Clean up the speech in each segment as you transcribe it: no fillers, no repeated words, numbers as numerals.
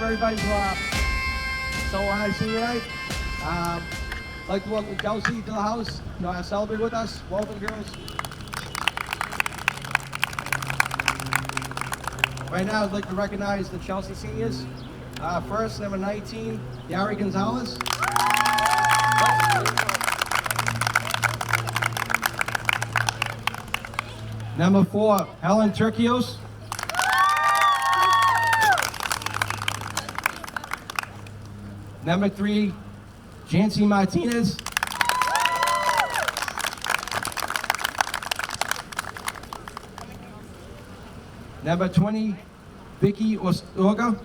everybody for so high senior night. I'd like to welcome Kelsey to the house, to celebrate with us. Welcome, girls. Right now, I'd like to recognize the Chelsea seniors. First, number 19, Gary Gonzalez. Number 4, Helen Turkios. Number 3, Jancy Martinez. Number 20, Vicky Ostorga.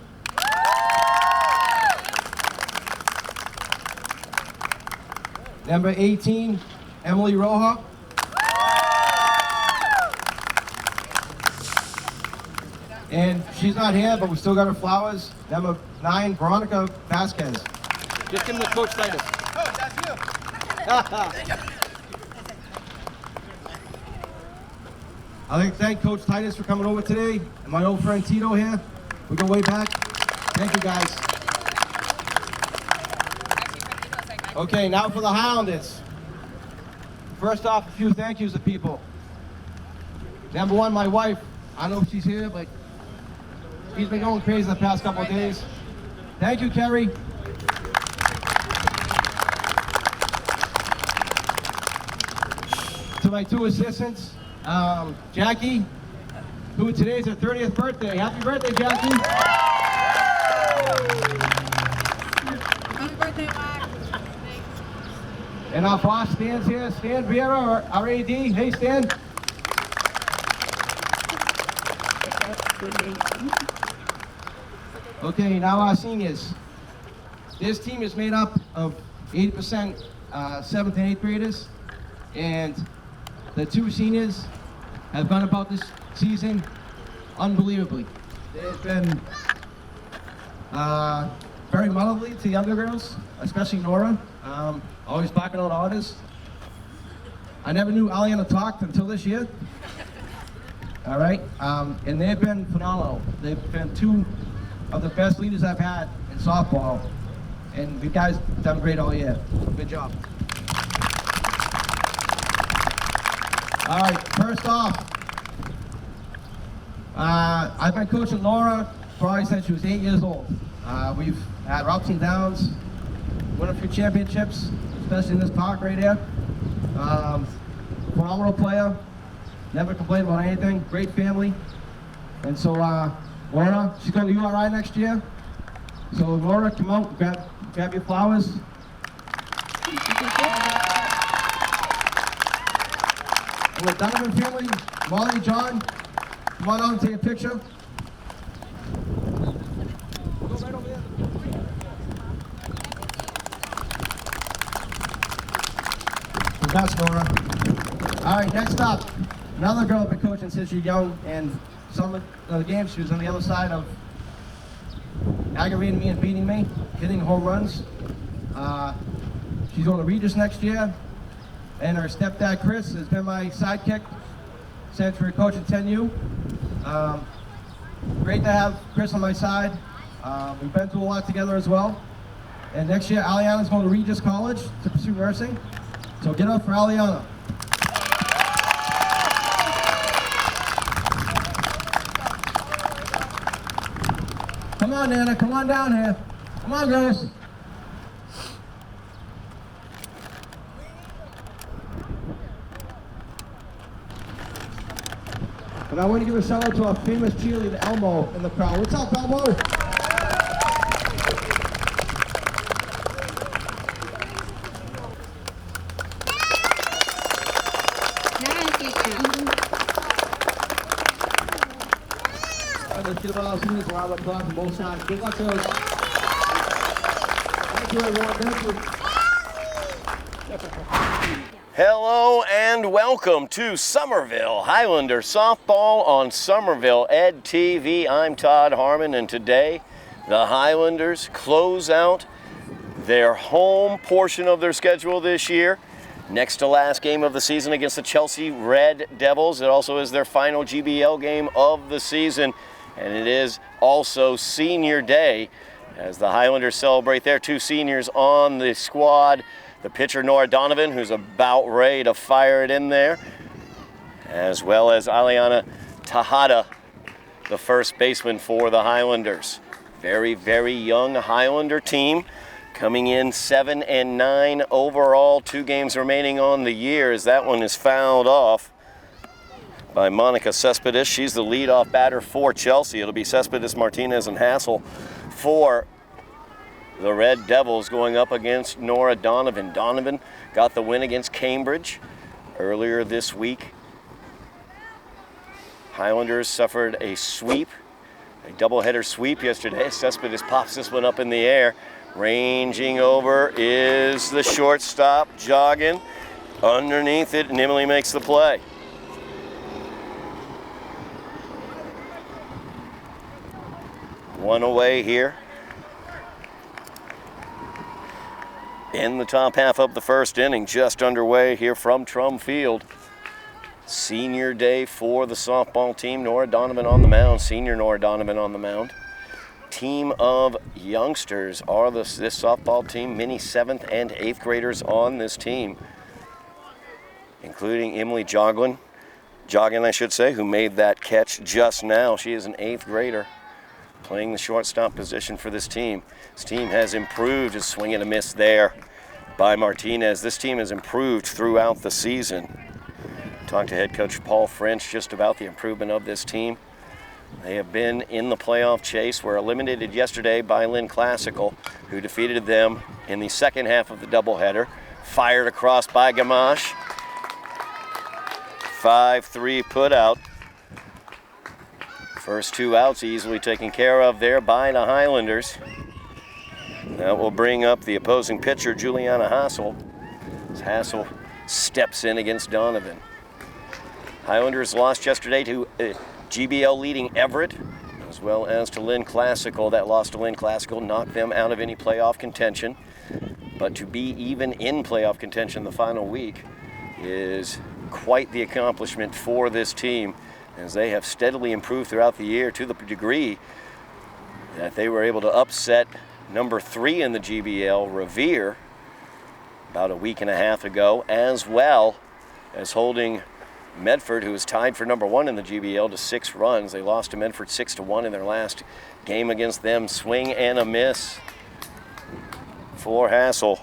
Number 18, Emily Roja. And she's not here, but we still got her flowers. Number 9, Veronica Vasquez. Just give him the Coach Titus. Coach, that's you. I'd like to thank Coach Titus for coming over today, and my old friend Tito here. We go way back. Thank you, guys. Okay, now for the Highlanders. First off, a few thank yous to people. Number 1, my wife. I don't know if she's here, but she's been going crazy the past couple of days. Thank you, Kerry. To my 2 assistants, Jackie, who today is her 30th birthday. Happy birthday, Jackie. Happy birthday, Mark. And our boss, Stan's here. Stan Vieira, our AD. Hey, Stan. Okay, now our seniors. This team is made up of 80% 7th and 8th graders, and the 2 seniors have gone about this season unbelievably. They've been very motherly to younger girls, especially Nora, always barking out orders. I never knew Aliana talked until this year. All right, and they've been phenomenal. They've been 2 of the best leaders I've had in softball, and you guys have done great all year. Good job. All right, first off, I've been coaching Laura probably since she was 8 years old. We've had ups and downs, won a few championships, especially in this park right here. Phenomenal player, never complained about anything, great family. And so Laura, she's going to URI next year. So Laura, come out, grab your flowers. And the Donovan family, Molly, John, come on out and take a picture. Go right over there. Congrats, Laura. All right, next up, another girl I've been coaching since she's young, and some of the games she was on the other side of aggravating me and beating me, hitting home runs. She's going to Regis next year, and her stepdad Chris has been my sidekick since we were coaching 10U. Great to have Chris on my side. We've been through a lot together as well. And next year, Aliana's going to Regis College to pursue nursing. So get up for Aliana. Come on, Nana, come on down here. Come on, guys. And I want to give a shout out to our famous cheerleader, Elmo, in the crowd. What's up, Elmo? Let's give all our students a round of applause from both sides. Good luck to us. Thank you, everyone. Thank you. Hello and welcome to Somerville Highlander Softball on Somerville Ed TV. I'm Todd Harmon, and today the Highlanders close out their home portion of their schedule this year. Next to last game of the season against the Chelsea Red Devils. It also is their final GBL game of the season, and it is also senior day As the Highlanders celebrate their two seniors on the squad, the pitcher Nora Donovan, who's about ready to fire it in there, as well as Aliana Tejada, the first baseman for the Highlanders. Very, very young Highlander team, coming in 7-9 overall. 2 games remaining on the year as that one is fouled off by Monica Cespedes. She's the leadoff batter for Chelsea. It'll be Cespedes, Martinez, and Hassel for the Red Devils going up against Nora Donovan. Donovan got the win against Cambridge earlier this week. Highlanders suffered a sweep, a doubleheader sweep yesterday. Cespedes pops this one up in the air. Ranging over is the shortstop, jogging underneath it, and Emily makes the play. One away here in the top half of the first inning, just underway here from Trum Field. Senior day for the softball team. Nora Donovan on the mound, senior Nora Donovan on the mound. Team of youngsters are this softball team, many 7th and 8th graders on this team, including Emily Joggin, who made that catch just now. She is an 8th grader playing the shortstop position for this team. This team has improved. A swing and a miss there by Martinez. This team has improved throughout the season. Talked to head coach Paul French just about the improvement of this team. They have been in the playoff chase. Were eliminated yesterday by Lynn Classical, who defeated them in the second half of the doubleheader. Fired across by Gamache. 5-3 put out. First 2 outs easily taken care of there by the Highlanders. That will bring up the opposing pitcher, Juliana Hassel, as Hassel steps in against Donovan. Highlanders lost yesterday to GBL leading Everett, as well as to Lynn Classical. That loss to Lynn Classical knocked them out of any playoff contention. But to be even in playoff contention the final week is quite the accomplishment for this team, as they have steadily improved throughout the year to the degree that they were able to upset number 3 in the GBL, Revere, about a week and a half ago, as well as holding Medford, who was tied for number 1 in the GBL, to 6 runs. They lost to Medford 6-1 in their last game against them. Swing and a miss for Hassel.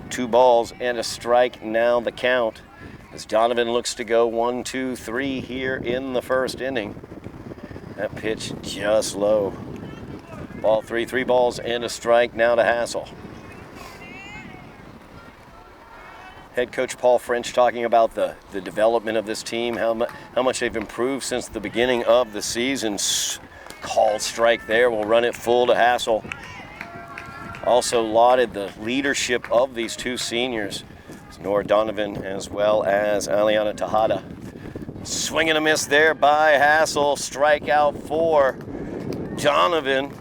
2 balls and a strike now the count, as Donovan looks to go 1-2-3 here in the first inning. That pitch just low. Ball 3, 3 balls and a strike now to Hassel. Head coach Paul French talking about the development of this team, how much they've improved since the beginning of the season. Called strike there, will run it full to Hassel. Also lauded the leadership of these 2 seniors, Nora Donovan as well as Aliana Tejada. Swing and a miss there by Hassel. Strikeout for Donovan.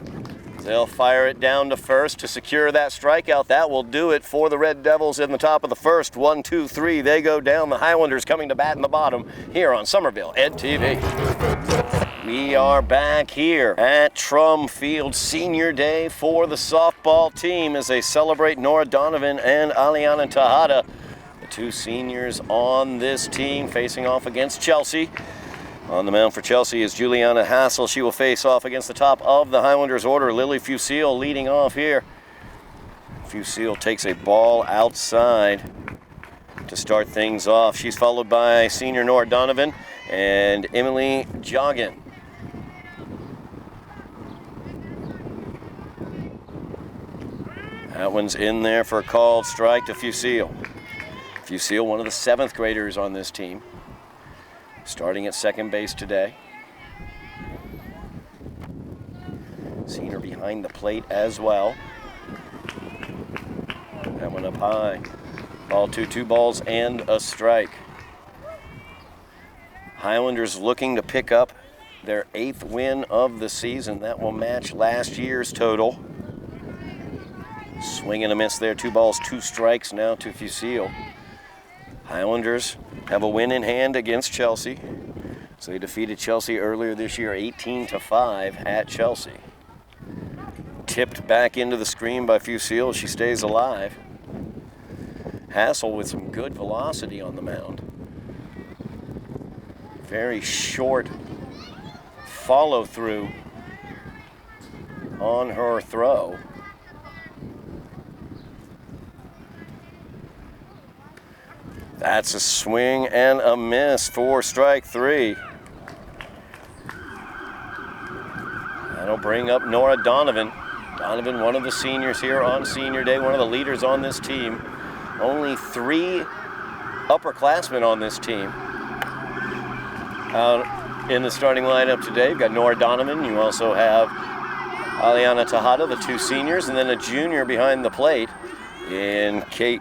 They'll fire it down to first to secure that strikeout. That will do it for the Red Devils in the top of the first. 1-2-3, they go down. The Highlanders coming to bat in the bottom here on Somerville Ed TV. We are back here at Trum Field, senior day for the softball team as they celebrate Nora Donovan and Aliana Tejada. The 2 seniors on this team facing off against Chelsea. On the mound for Chelsea is Juliana Hassel. She will face off against the top of the Highlanders order, Lily Fusil leading off here. Fusil takes a ball outside to start things off. She's followed by senior Nora Donovan and Emily Joggin. That one's in there for a called strike to Fusil. Fusil, one of the 7th graders on this team, starting at second base today. Seen her behind the plate as well. That one up high. Ball 2, 2 balls and a strike. Highlanders looking to pick up their 8th win of the season. That will match last year's total. Swing and a miss there. 2 balls, 2 strikes now to Fusil. Highlanders have a win in hand against Chelsea. So they defeated Chelsea earlier this year 18-5 at Chelsea. Tipped back into the screen by Fusil. She stays alive. Hassel with some good velocity on the mound. Very short follow through on her throw. That's a swing and a miss for strike 3. That'll bring up Nora Donovan. Donovan, one of the seniors here on senior day, one of the leaders on this team. Only 3 upperclassmen on this team. Out in the starting lineup today, you've got Nora Donovan. You also have Aliana Tejada, the 2 seniors, and then a junior behind the plate in Kaylee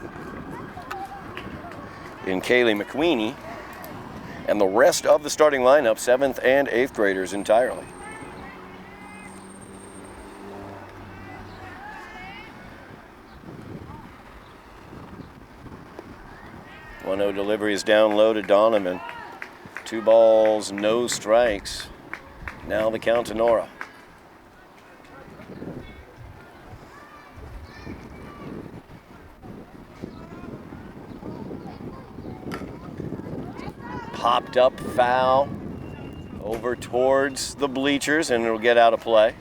McQueenie. And the rest of the starting lineup, 7th and 8th graders entirely. 1-0 delivery is down low to Donovan. 2 balls, no strikes. Now the count to Nora. Popped up foul over towards the bleachers, and it'll get out of play.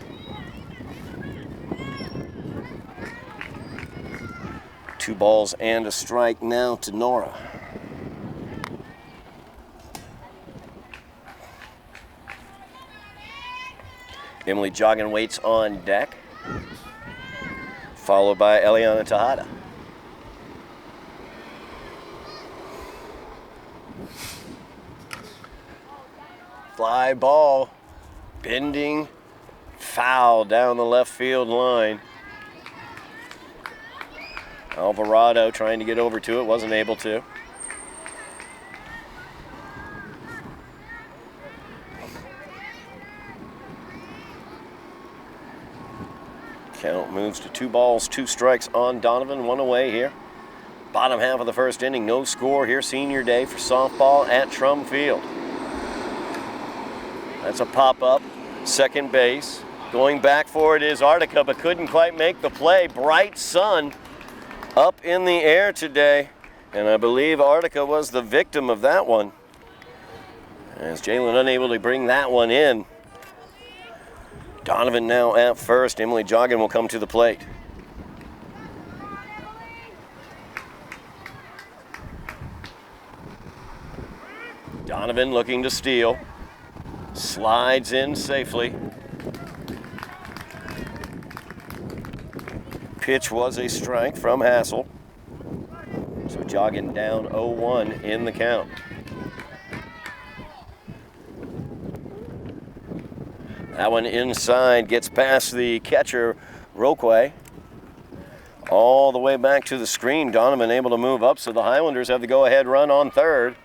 2 balls and a strike now to Nora. Emily Joggin waits on deck, followed by Eliana Tejada. Fly ball, bending, foul down the left field line. Alvarado trying to get over to it, wasn't able to. Count moves to 2 balls, 2 strikes on Donovan, 1 away here. Bottom half of the first inning, no score here, senior day for softball at Trum Field. That's a pop-up, second base. Going back for it is Artica, but couldn't quite make the play. Bright sun up in the air today, and I believe Artica was the victim of that one. As Jalen unable to bring that one in. Donovan now at first. Emily Joggin will come to the plate. Donovan looking to steal. Slides in safely. Pitch was a strike from Hassel. So Joggin down 0-1 in the count. That one inside gets past the catcher, Roquay. All the way back to the screen. Donovan able to move up, so the Highlanders have the go-ahead run on third.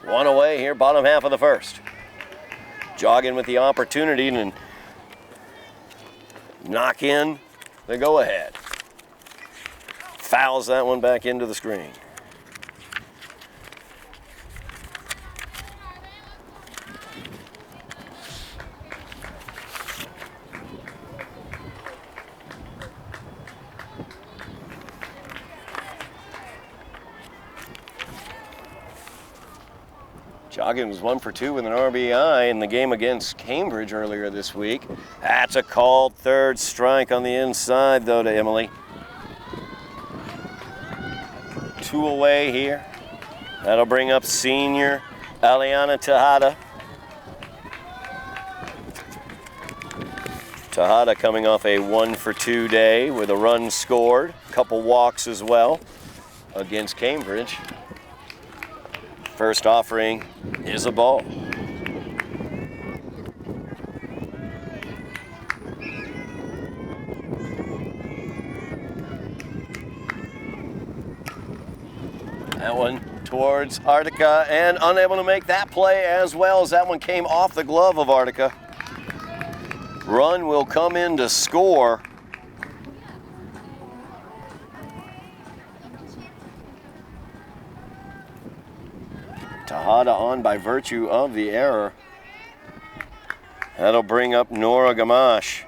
1 away here, bottom half of the first. Joggin with the opportunity to knock in the go-ahead. Fouls that one back into the screen. Joggin was 1 for 2 with an RBI in the game against Cambridge earlier this week. That's a called third strike on the inside, though, to Emily. 2 away here. That'll bring up senior Aliana Tejada. Tejada coming off a 1 for 2 day with a run scored, a couple walks as well against Cambridge. First offering is a ball. That one towards Artica, and unable to make that play as well, as that one came off the glove of Artica. Run will come in to score. Tejada on by virtue of the error. That'll bring up Nora Gamache.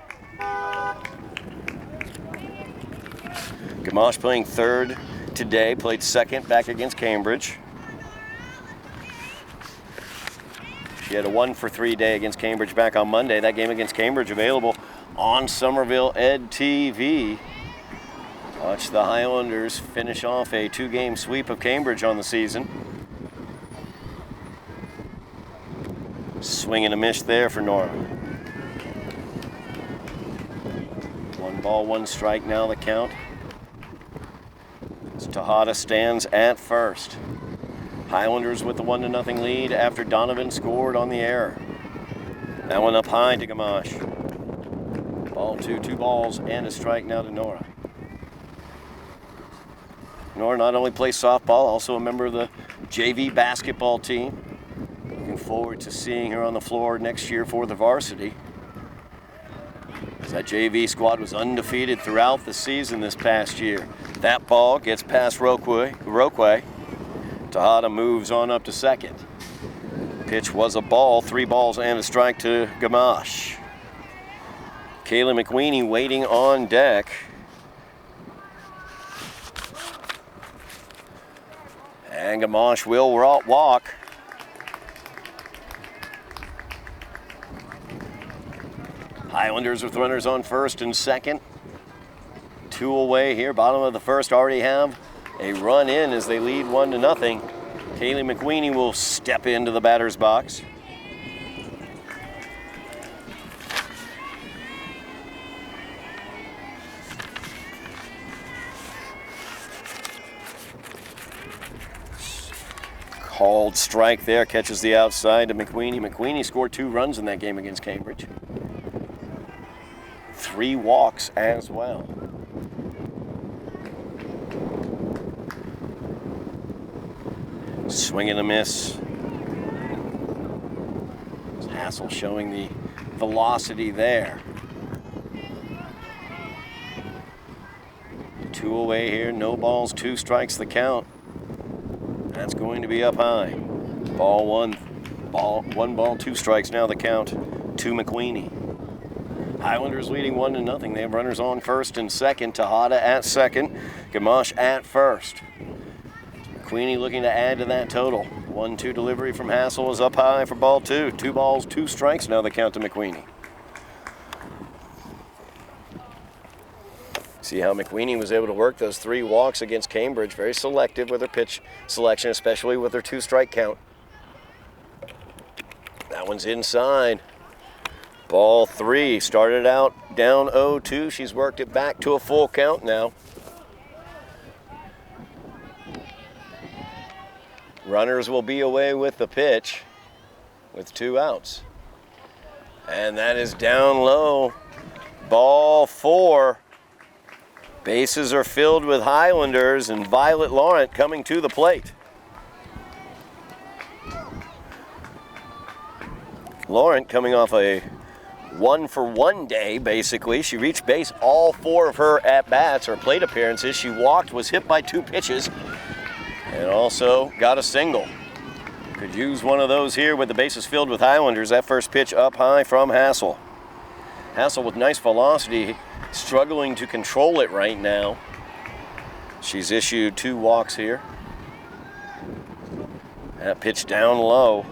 Gamache playing third today, played second back against Cambridge. She had a 1-for-3 day against Cambridge back on Monday. That game against Cambridge available on Somerville Ed TV. Watch the Highlanders finish off a 2-game sweep of Cambridge on the season. Swing and a miss there for Nora. 1 ball, 1 strike now the count. As Todd stands at first. Highlanders with the 1-0 lead after Donovan scored on the error. That one up high to Gamache. Ball 2, 2 balls and a strike now to Nora. Nora not only plays softball, also a member of the JV basketball team. Looking forward to seeing her on the floor next year for the varsity. As that JV squad was undefeated throughout the season this past year. That ball gets past Roquay. Todd moves on up to second. Pitch was a ball, 3 balls and a strike to Gamache. Kayla McWeeny waiting on deck. And Gamache will walk. Highlanders with runners on first and second. 2 away here, bottom of the first, already have a run in as they lead 1-0. Kaylee McWeeny will step into the batter's box. Called strike there, catches the outside to McWeeny. McWeeny scored 2 runs in that game against Cambridge. 3 walks as well. Swing and a miss. Hassel showing the velocity there. 2 away here, no balls, 2 strikes the count. That's going to be up high. Ball 1 ball, 2 strikes now the count to McWeeny. Highlanders leading 1-0. They have runners on first and second. Tejada at second, Gamache at first. McWeeny looking to add to that total. 1-2 delivery from Hassel is up high for ball 2. 2 balls, 2 strikes now the count to McWeeny. See how McWeeny was able to work those 3 walks against Cambridge. Very selective with her pitch selection, especially with her 2-strike count. That one's inside. Ball 3, started out down 0-2. She's worked it back to a full count now. Runners will be away with the pitch with 2 outs. And that is down low. Ball 4. Bases are filled with Highlanders and Violet Laurent coming to the plate. Laurent coming off a 1-for-1 day, basically. She reached base all 4 of her at-bats, or plate appearances. She walked, was hit by 2 pitches, and also got a single. Could use one of those here with the bases filled with Highlanders. That first pitch up high from Hassel. Hassel with nice velocity, struggling to control it right now. She's issued 2 walks here. That pitch down low.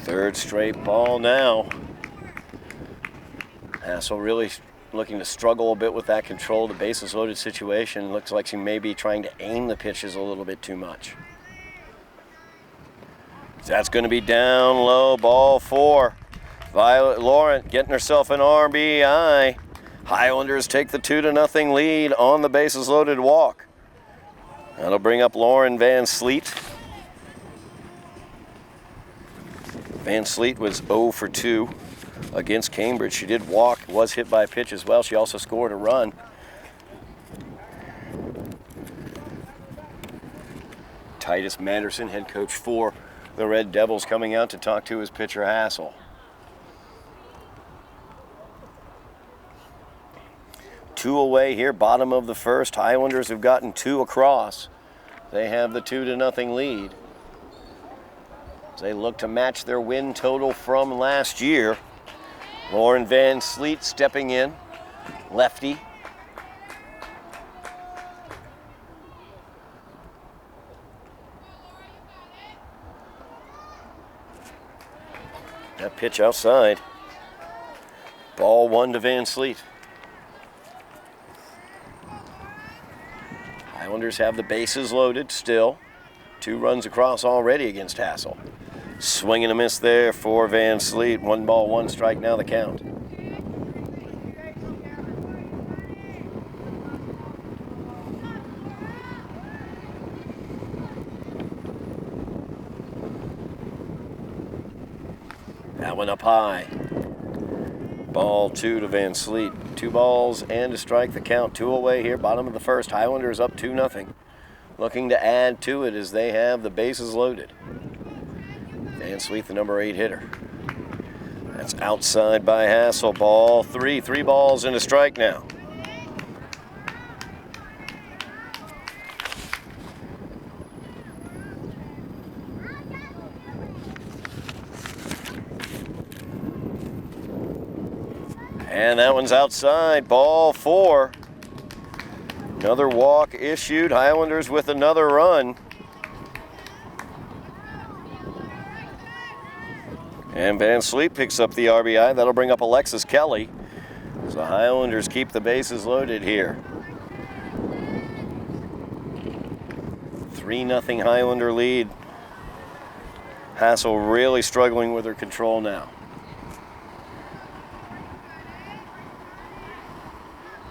Third straight ball now. Hassel really looking to struggle a bit with that control, the bases loaded situation. Looks like she may be trying to aim the pitches a little bit too much. That's going to be down low, ball 4. Violet Laurent getting herself an RBI. Highlanders take the 2-0 lead on the bases loaded walk. That'll bring up Lauren Van Sleet. Van Sleet was 0-for-2 against Cambridge. She did walk, was hit by a pitch as well. She also scored a run. Titus Manderson, head coach for the Red Devils, coming out to talk to his pitcher Hassel. 2 away here, bottom of the first. Highlanders have gotten 2 across. They have the 2-0 lead. As they look to match their win total from last year. Lauren Van Sleet stepping in, lefty. That pitch outside. Ball 1 to Van Sleet. Highlanders have the bases loaded still. 2 runs across already against Hassel. Swing and a miss there for Van Sleet. 1 ball, 1 strike now the count. That one up high. Ball 2 to Van Sleet. 2 balls and a strike the count. 2 away here, bottom of the first. Highlanders up 2-0. Looking to add to it as they have the bases loaded. Van Sleet, the number 8 hitter. That's outside by Hassel. Ball 3. 3 balls and a strike now. And that one's outside. Ball 4. Another walk issued. Highlanders with another run. And Van Sleet picks up the RBI. That'll bring up Alexis Kelly. So the Highlanders keep the bases loaded here. 3-0 Highlander lead. Hassel really struggling with her control now.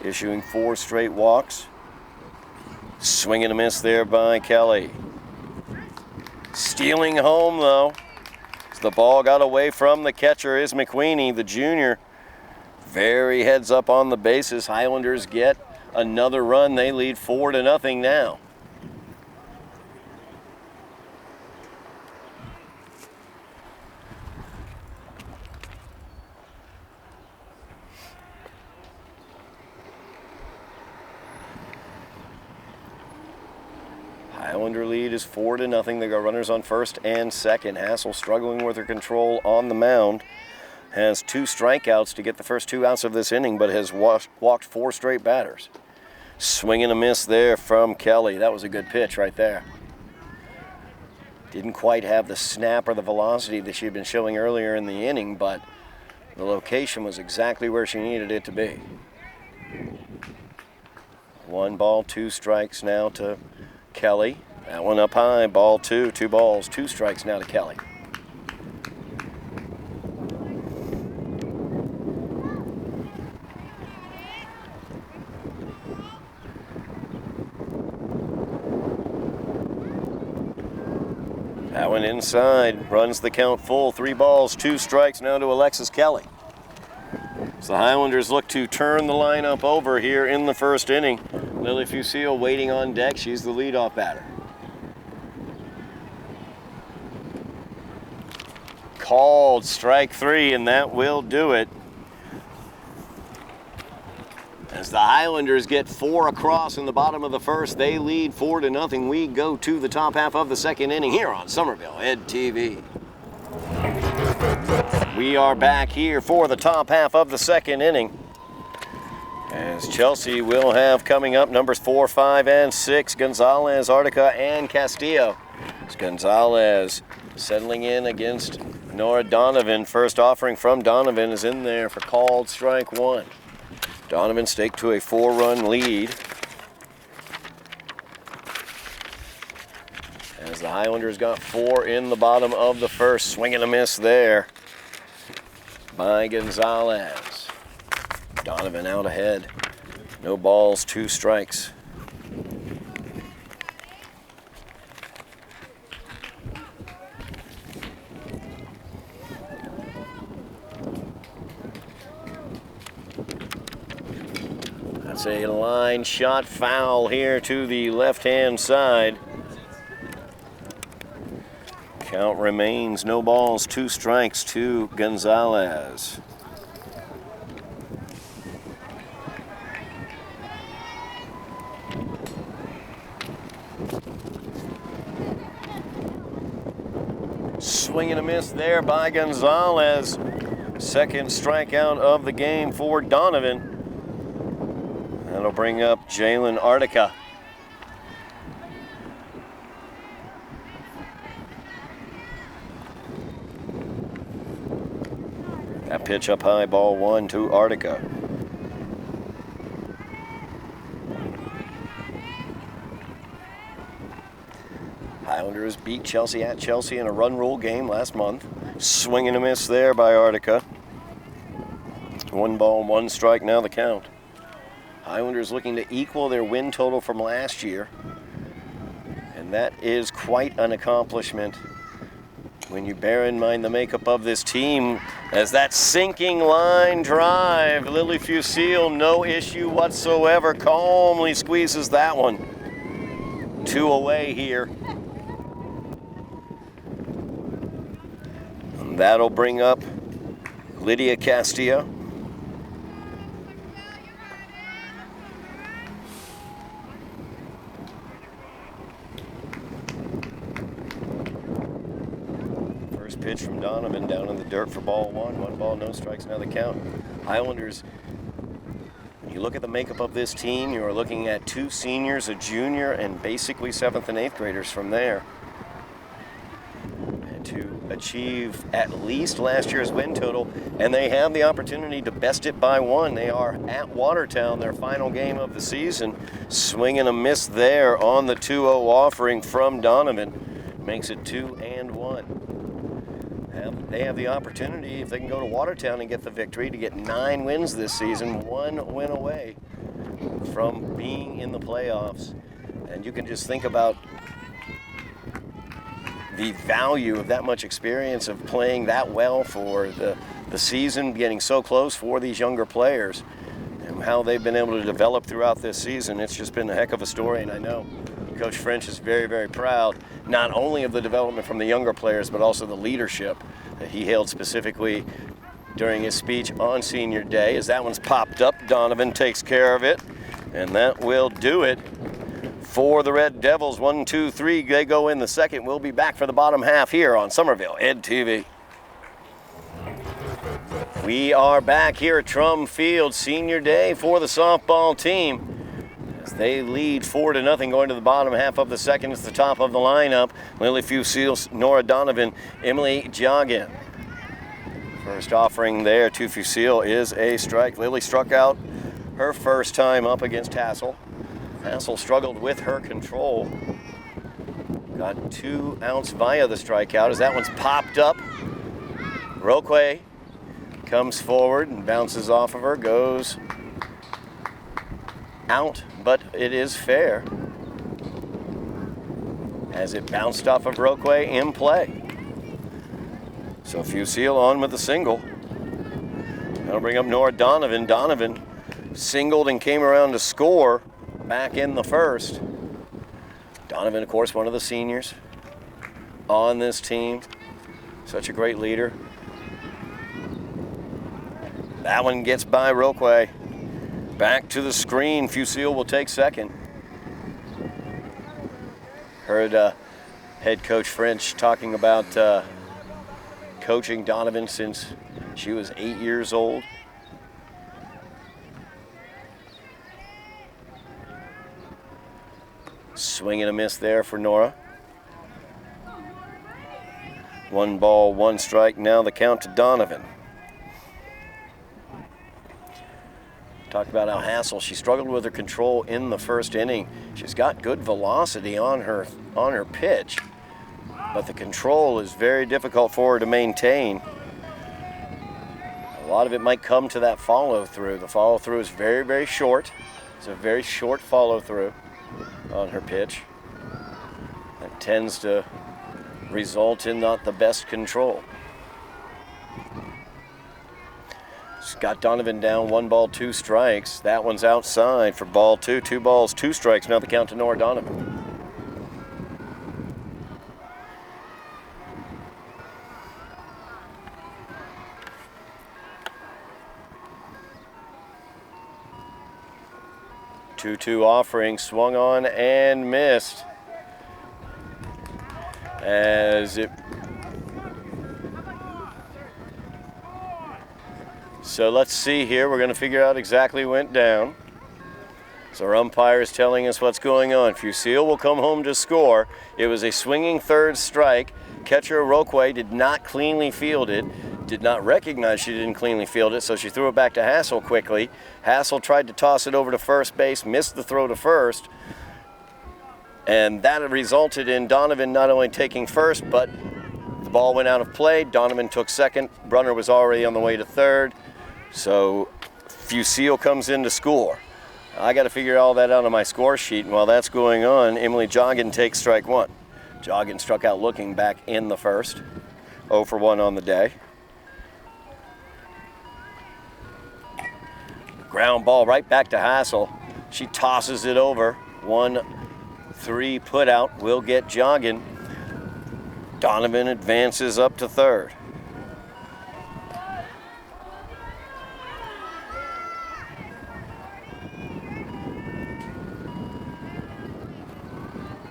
Issuing 4 straight walks. Swing and a miss there by Kelly. Stealing home though. As the ball got away from the catcher is McQueenie, the junior. Very heads up on the bases. Highlanders get another run. They lead 4-0 now. Highlander lead is 4-0. They got runners on first and second. Hassel struggling with her control on the mound. Has 2 strikeouts to get the first 2 outs of this inning, but has walked 4 straight batters. Swing and a miss there from Kelly. That was a good pitch right there. Didn't quite have the snap or the velocity that she had been showing earlier in the inning, but the location was exactly where she needed it to be. 1 ball, 2 strikes now to Kelly. That one up high, ball 2, 2 balls, 2 strikes now to Kelly. That one inside, runs the count full. 3 balls, 2 strikes now to Alexis Kelly. So the Highlanders look to turn the lineup over here in the first inning. Lily Fusil waiting on deck. She's the leadoff batter. Called strike 3, and that will do it. As the Highlanders get 4 across in the bottom of the first, they lead 4-0. We go to the top half of the second inning here on Somerville Ed TV. We are back here for the top half of the second inning. As Chelsea will have coming up numbers 4, 5, and 6, Gonzalez, Artica, and Castillo. As Gonzalez settling in against Nora Donovan. First offering from Donovan is in there for called strike 1. Donovan staked to a 4-run lead. As the Highlanders got 4 in the bottom of the first. Swing and a miss there by Gonzalez. Donovan out ahead. No balls, 2 strikes. That's a line shot foul here to the left-hand side. Count remains no balls, 2 strikes to Gonzalez. Swing and a miss there by Gonzalez. Second strikeout of the game for Donovan. That'll bring up Jalen Artica. That pitch up high, ball one to Artica. Highlanders beat Chelsea at Chelsea in a run rule game last month. Swing and a miss there by Artica. 1 ball, 1 strike now the count. Highlanders looking to equal their win total from last year. And that is quite an accomplishment when you bear in mind the makeup of this team. As that sinking line drive, Lily Fusil, no issue whatsoever, calmly squeezes that one. 2 away here. And that'll bring up Lydia Castillo. First pitch from Donovan down in the dirt for ball one. 1 ball, no strikes, now the count. Highlanders, when you look at the makeup of this team, you are looking at 2 seniors, a junior, and basically 7th and 8th graders from there. And to achieve at least last year's win total, and they have the opportunity to best it by 1. They are at Watertown, their final game of the season. Swing and a miss there on the 2-0 offering from Donovan. Makes it 2-1. They have the opportunity, if they can go to Watertown and get the victory, to get 9 wins this season, 1 win away from being in the playoffs. And you can just think about the value of that much experience of playing that well for the season, getting so close for these younger players, and how they've been able to develop throughout this season. It's just been a heck of a story, and I know Coach French is very, very proud, not only of the development from the younger players, but also the leadership that he hailed specifically during his speech on Senior Day. As that one's popped up, Donovan takes care of it, and that will do it for the Red Devils. 1, 2, 3, they go in the second. We'll be back for the bottom half here on Somerville Ed TV. We are back here at Trum Field, Senior Day for the softball team. As they lead 4-0 going to the bottom half of the second. It's the top of the lineup. Lily Fusil, Nora Donovan, Emily Joggin. First offering there to Fusil is a strike. Lily struck out her first time up against Hassel. Hassel struggled with her control. Got 2 outs via the strikeout as that one's popped up. Roque comes forward and bounces off of her, goes out, but it is fair as it bounced off of Roque in play. So Fusil on with the single. That'll bring up Nora Donovan. Donovan singled and came around to score back in the first. Donovan, of course, one of the seniors on this team. Such a great leader. That one gets by Roque. Back to the screen. Fusil will take second. Heard head coach French talking about coaching Donovan since she was 8 years old. Swing and a miss there for Nora. 1 ball, 1 strike. Now the count to Donovan. Talked about how Hassel, she struggled with her control in the first inning. She's got good velocity on her pitch, but the control is very difficult for her to maintain. A lot of it might come to that follow-through. The follow-through is very, very short. It's a very short follow-through on her pitch. That tends to result in not the best control. Got Donovan down, 1 ball, 2 strikes. That one's outside for ball 2. 2 balls, 2 strikes. Now the count to Nora Donovan. 2-2 offering, swung on and missed. So let's see here. We're going to figure out exactly what went down. So our umpire is telling us what's going on. Fusil will come home to score. It was a swinging third strike. Catcher Roquay did not cleanly field it. Did not recognize she didn't cleanly field it, so she threw it back to Hassel quickly. Hassel tried to toss it over to first base, missed the throw to first. And that resulted in Donovan not only taking first, but the ball went out of play. Donovan took second. Brunner was already on the way to third. So Fusil comes in to score. I got to figure all that out on my score sheet. And while that's going on, Emily Joggin takes strike one. Joggin struck out looking back in the first. 0 for 1 on the day. Ground ball right back to Hassel. She tosses it over. 1-3 put out will get Joggin. Donovan advances up to third.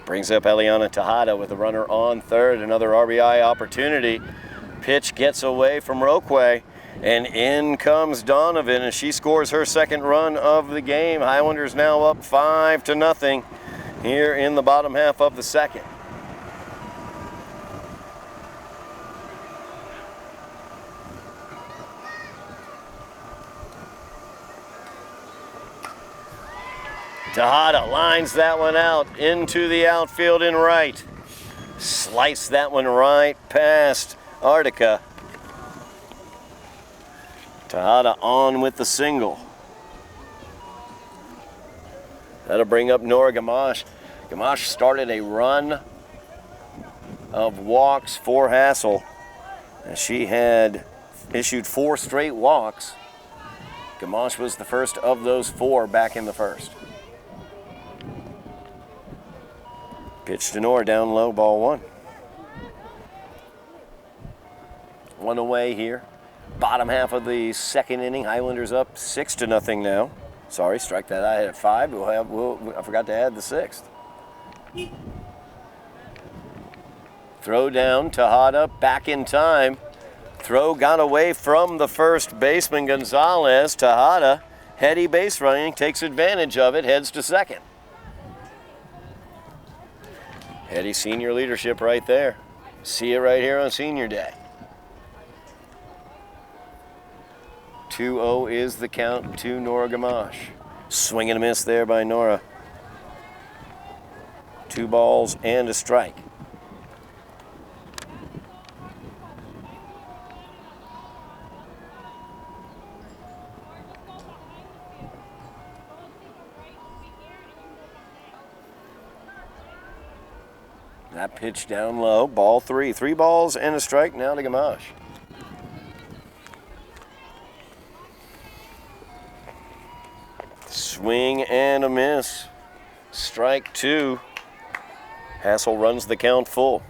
Brings up Eliana Tejada with a runner on third. Another RBI opportunity. Pitch gets away from Roquay. And in comes Donovan, and she scores her second run of the game. Highlanders now up 5-0 here in the bottom half of the second. Tejada lines that one out into the outfield in right. Slice that one right past Artica. Tejada on with the single. That'll bring up Nora Gamache. Gamache started a run of walks for Hassel. And she had issued 4 straight walks. Gamache was the first of those 4 back in the first. Pitch to Nora, down low, ball 1. 1 away here. Bottom half of the second inning, Highlanders up 6-0 now. Sorry, strike that. I had at 5. I forgot to add the 6th. Throw down, Tejada back in time. Throw got away from the first baseman, Gonzalez. Tejada, heady base running, takes advantage of it, heads to second. Heady senior leadership right there. See it right here on senior day. 2-0 is the count to Nora Gamache. Swing and a miss there by Nora. 2 balls and a strike. That pitch down low, ball 3. 3 balls and a strike now to Gamache. Swing and a miss. Strike 2. Hassel runs the count full.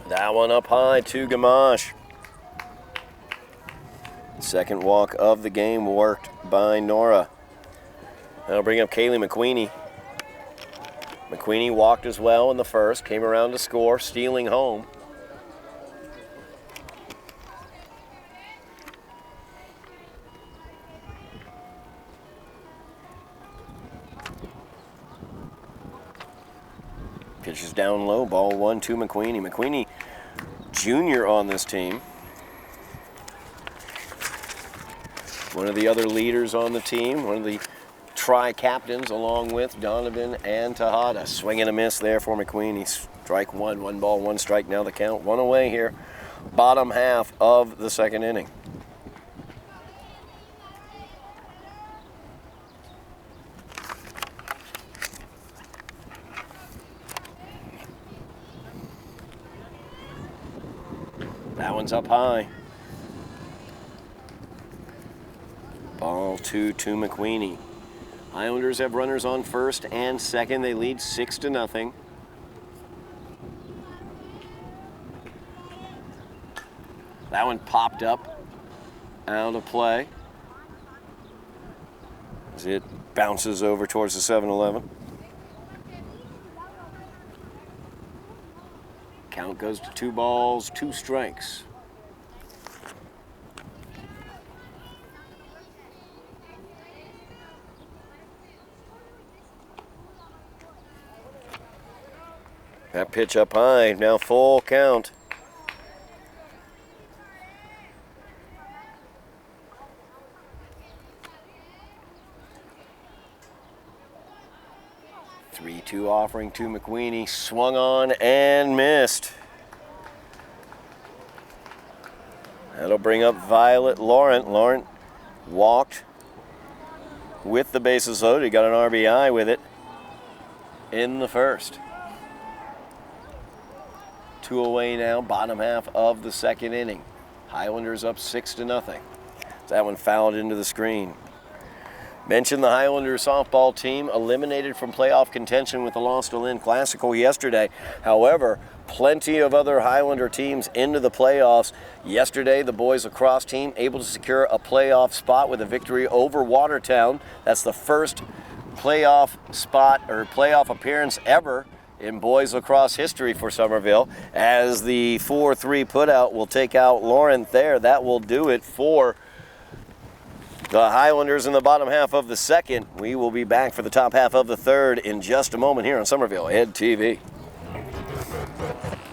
That one up high to Gamache. Second walk of the game worked by Nora. That'll bring up Kaylee McQueenie. McQueenie walked as well in the first, came around to score, stealing home. Pitches down low, ball 1 to McQueenie. McQueenie, junior on this team. One of the other leaders on the team, one of the tri-captains along with Donovan and Tejada. Swing and a miss there for McQueenie. Strike 1, 1 ball, 1 strike. Now the count 1 away here. Bottom half of the second inning. That one's up high. Ball 2 to McQueenie. Highlanders have runners on first and second. They lead 6-0. That one popped up out of play as it bounces over towards the 7-Eleven. Count goes to 2 balls, 2 strikes. That pitch up high, now full count. Three-two offering to McWeeny, swung on and missed. That'll bring up Violet Laurent. Laurent walked with the bases loaded. He got an RBI with it in the first. 2 away now, bottom half of the second inning. Highlanders up 6-0. That one fouled into the screen. Mentioned the Highlanders softball team eliminated from playoff contention with the loss to Lynn Classical yesterday. However, plenty of other Highlander teams into the playoffs. Yesterday, the boys lacrosse team able to secure a playoff spot with a victory over Watertown. That's the first playoff spot or playoff appearance ever in boys lacrosse history for Somerville. As the 4-3 putout will take out Laurent there. That will do it for the Highlanders in the bottom half of the second. We will be back for the top half of the third in just a moment here on Somerville Ed TV.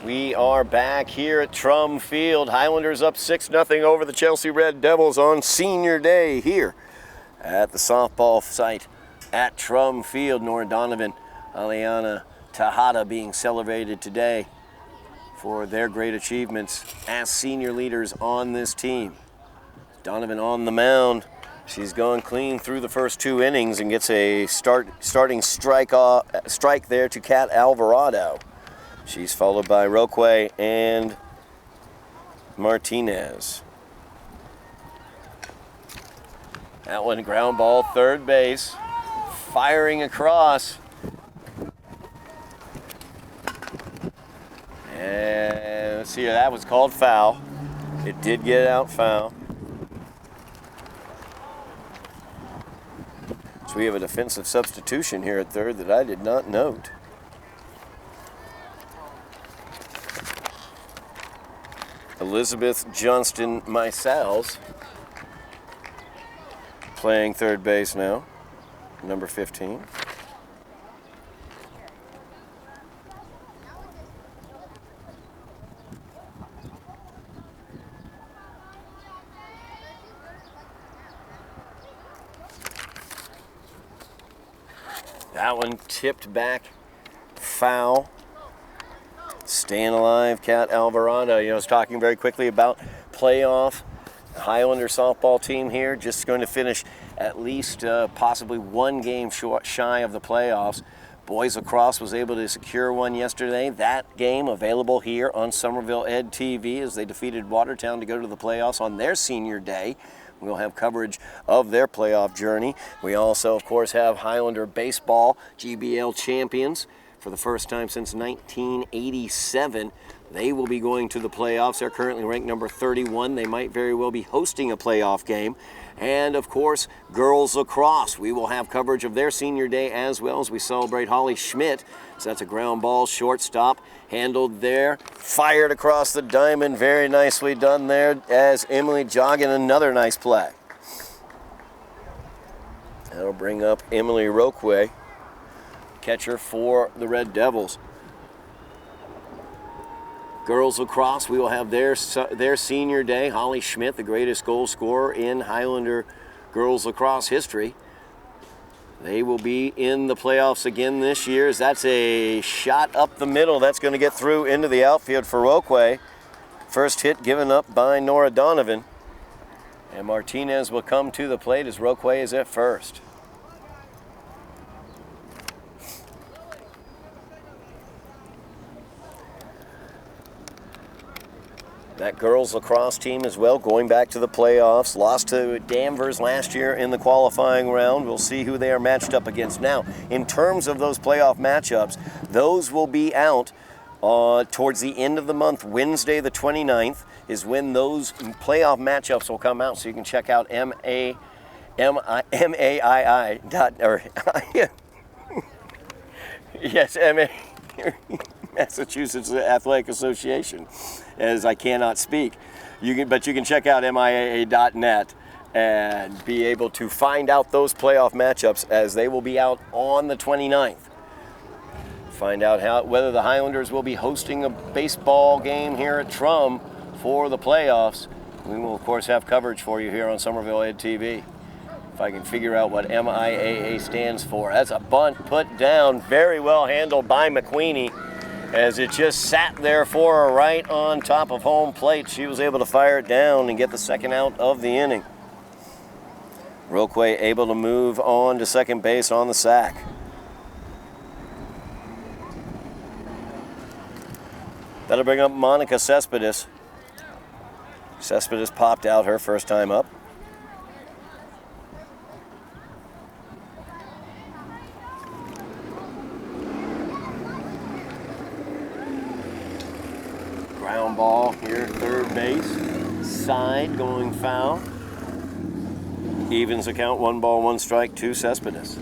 We are back here at Trum Field. Highlanders up 6-0 over the Chelsea Red Devils on senior day here at the softball site at Trum Field. Nora Donovan, Aliana Tejada being celebrated today for their great achievements as senior leaders on this team. Donovan on the mound. She's gone clean through the first 2 innings and gets a starting strike there to Kat Alvarado. She's followed by Roque and Martinez. That one ground ball, third base, firing across. And let's see, that was called foul. It did get out foul. So we have a defensive substitution here at third that I did not note. Elizabeth Johnston Meisels playing third base now, number 15. That one tipped back, foul. Staying alive, Kat Alvarado. You know, I was talking very quickly about playoff. Highlander softball team here, just going to finish at least possibly 1 game shy of the playoffs. Boys lacrosse was able to secure one yesterday. That game available here on Somerville Ed TV as they defeated Watertown to go to the playoffs on their senior day. We'll have coverage of their playoff journey. We also, of course, have Highlander baseball GBL champions for the first time since 1987. They will be going to the playoffs. They're currently ranked number 31. They might very well be hosting a playoff game. And, of course, girls lacrosse. We will have coverage of their senior day as well as we celebrate Holly Schmidt. So that's a ground ball, shortstop, handled there, fired across the diamond. Very nicely done there as Emily jogging another nice play. That'll bring up Emily Roque, catcher for the Red Devils. Girls lacrosse, we will have their senior day. Holly Schmidt, the greatest goal scorer in Highlander girls lacrosse history. They will be in the playoffs again this year. As that's a shot up the middle. That's going to get through into the outfield for Roque. First hit given up by Nora Donovan. And Martinez will come to the plate as Roque is at first. That girls lacrosse team as well going back to the playoffs. Lost to Danvers last year in the qualifying round. We'll see who they are matched up against. Now, in terms of those playoff matchups, those will be out towards the end of the month, Wednesday the 29th, is when those playoff matchups will come out. So you can check out MAII dot, or yes, Massachusetts Athletic Association, as I cannot speak. But you can check out MIAA.net and be able to find out those playoff matchups, as they will be out on the 29th. Find out whether the Highlanders will be hosting a baseball game here at Trum for the playoffs. We will, of course, have coverage for you here on Somerville Ed TV. If I can figure out what MIAA stands for. That's a bunt put down, very well handled by McQueenie, as it just sat there for her right on top of home plate. She was able to fire it down and get the second out of the inning. Roque able to move on to second base on the sack. That'll bring up Monica Cespedes. Cespedes popped out her first time up. Ground ball here, third base. Side going foul. Evens the count, 1 ball, 1 strike to Cespedes.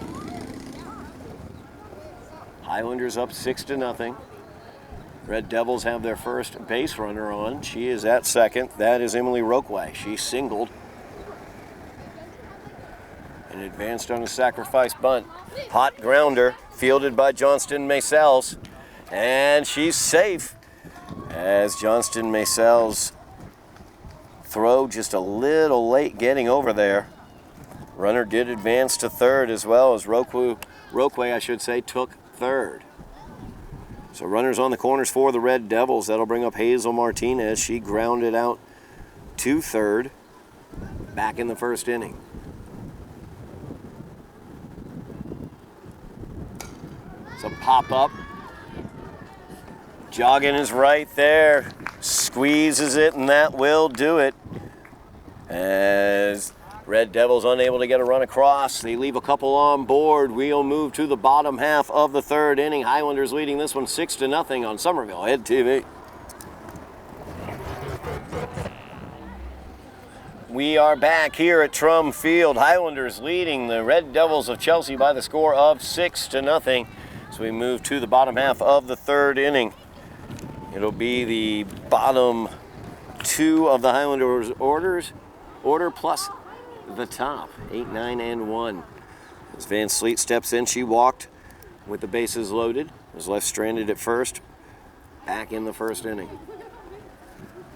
Highlanders up 6-0. Red Devils have their first base runner on. She is at second. That is Emily Roque. She singled and advanced on a sacrifice bunt. Hot grounder fielded by Johnston Maysels, and she's safe, as Johnston Maysels' throw just a little late getting over there. Runner did advance to third, as well as Roque, took third. So runners on the corners for the Red Devils. That'll bring up Hazel Martinez. She grounded out to third back in the first inning. So pop up. Jogging is right there. Squeezes it, and that will do it. As Red Devils unable to get a run across. They leave a couple on board. We'll move to the bottom half of the third inning. Highlanders leading this one 6-0 on Somerville Ed TV. We are back here at Trum Field. Highlanders leading the Red Devils of Chelsea by the score of 6-0. So we move to the bottom half of the third inning. It'll be the bottom 2 of the Highlanders order plus the top, 8, 9, and 1. As Van Sleet steps in, she walked with the bases loaded. Was left stranded at first. Back in the first inning.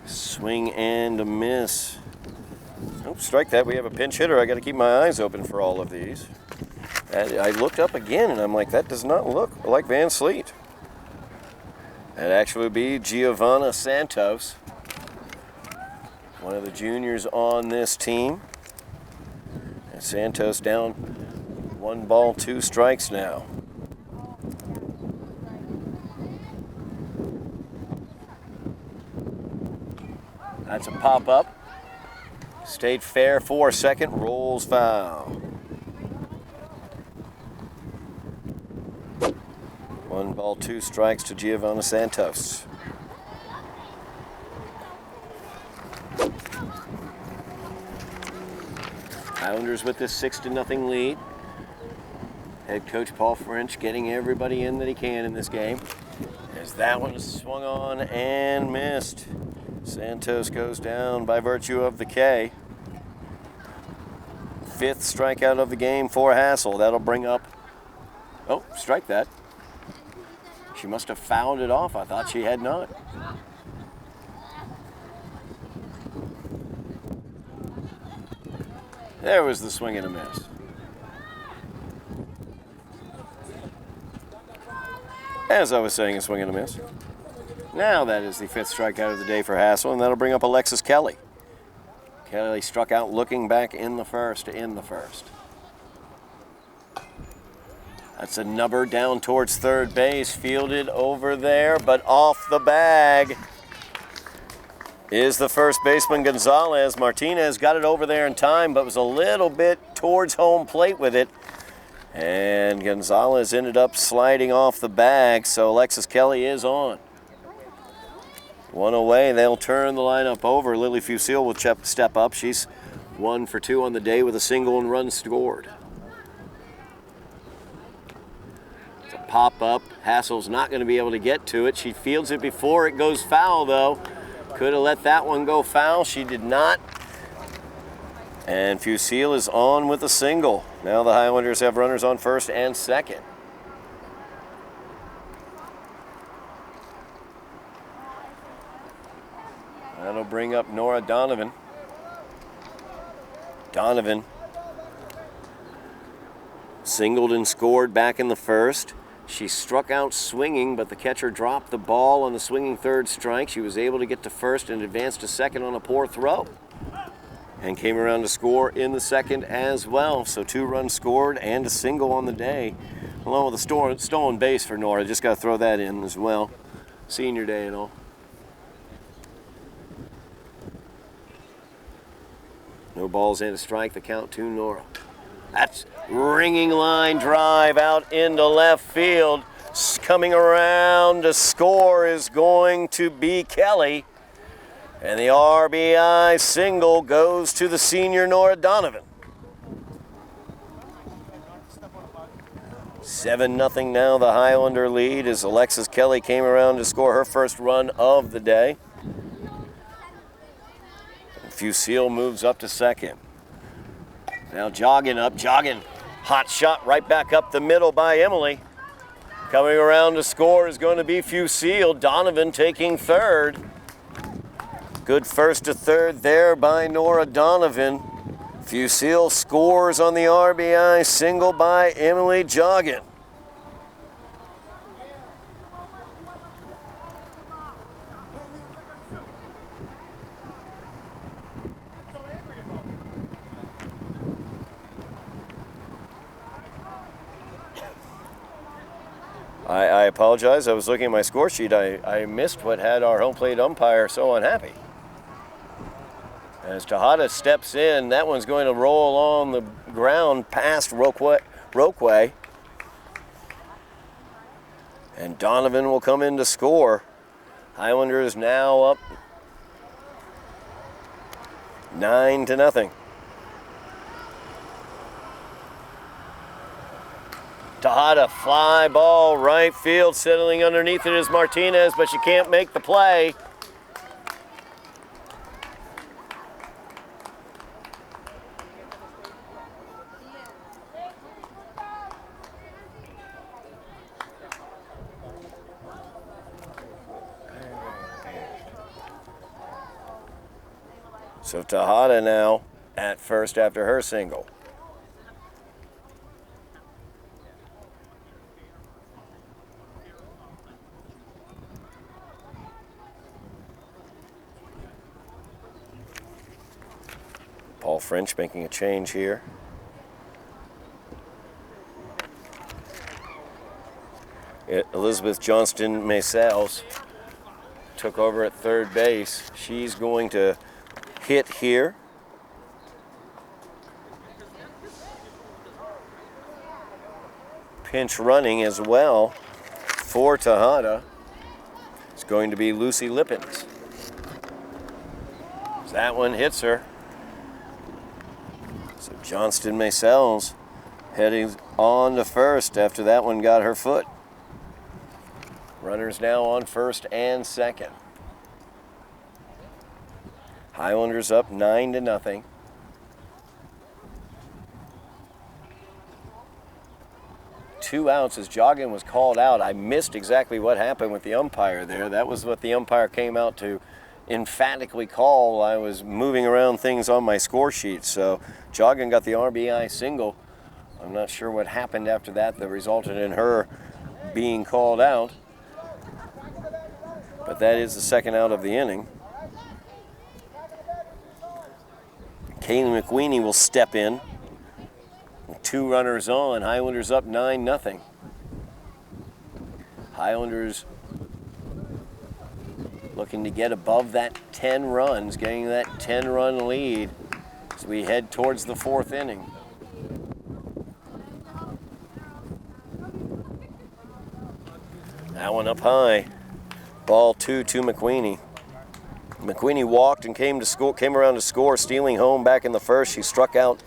Swing and a miss. Oh, strike that. We have a pinch hitter. I got to keep my eyes open for all of these. I looked up again, and I'm like, that does not look like Van Sleet. That actually would be Giovanna Santos, one of the juniors on this team. And Santos down 1 ball, 2 strikes now. That's a pop-up. Stayed fair for second, rolls foul. 1 ball, 2 strikes to Giovanna Santos. Highlanders with this 6-0 lead. Head coach Paul French getting everybody in that he can in this game. As that one is swung on and missed. Santos goes down by virtue of the K. 5th strikeout of the game for Hassel. That'll bring up, oh, strike that. She must have fouled it off. I thought she had not. There was the swing and a miss. As I was saying, a swing and a miss. Now that is the 5th strikeout of the day for Hassel, and that'll bring up Alexis Kelly. Kelly struck out looking back in the first. That's a number down towards third base, fielded over there, but off the bag is the first baseman Gonzalez. Martinez got it over there in time, but was a little bit towards home plate with it. And Gonzalez ended up sliding off the bag, so Alexis Kelly is on. One away, they'll turn the lineup over. Lily Fusil will step up. She's 1 for 2 on the day with a single and run scored. It's a pop-up. Hassel's not going to be able to get to it. She fields it before it goes foul, though. Could have let that one go foul. She did not. And Fusil is on with a single. Now the Highlanders have runners on first and second. That'll bring up Nora Donovan. Donovan singled and scored back in the first. She struck out swinging, but the catcher dropped the ball on the swinging third strike. She was able to get to first and advance to second on a poor throw. And came around to score in the second as well. So 2 runs scored and a single on the day, along with a stolen base for Nora. Just got to throw that in as well. Senior day and all. No balls and a strike, the count to Nora. That's ringing line drive out into left field. Coming around to score is going to be Kelly. And the RBI single goes to the senior Nora Donovan. 7-0 now, the Highlander lead as Alexis Kelly came around to score her first run of the day. Fusil moves up to second. Now jogging. Hot shot right back up the middle by Emily. Coming around to score is going to be Fusil. Donovan taking third. Good first to third there by Nora Donovan. Fusil scores on the RBI single by Emily Joggin. I apologize. I was looking at my score sheet. I missed what had our home plate umpire so unhappy. As Tejada steps in, that one's going to roll along the ground past Roquay. And Donovan will come in to score. Highlanders now up 9-0. Tejada, fly ball, right field, settling underneath it is Martinez, but she can't make the play. So Tejada now at first after her single. Paul French making a change here. Elizabeth Johnston Maysels took over at third base. She's going to hit here. Pinch running as well for Tejada. It's going to be Lucy Lippens. That one hits her. So Johnston Maysels heading on to first after that one got her foot. Runners now on first and second. Highlanders up 9-0. Two outs as Joggin was called out. I missed exactly what happened with the umpire there. That was what the umpire came out to emphatically call. I was moving around things on my score sheet. So Joggin got the RBI single. I'm not sure what happened after that resulted in her being called out. But that is the second out of the inning. Kaylee McQueenie will step in. Two runners on. Highlanders up 9-0. Highlanders looking to get above that 10 runs, getting that 10-run lead as we head towards the fourth inning. That one up high. Ball 2 to McQueenie. McQueenie walked and came around to score, stealing home back in the first. She struck out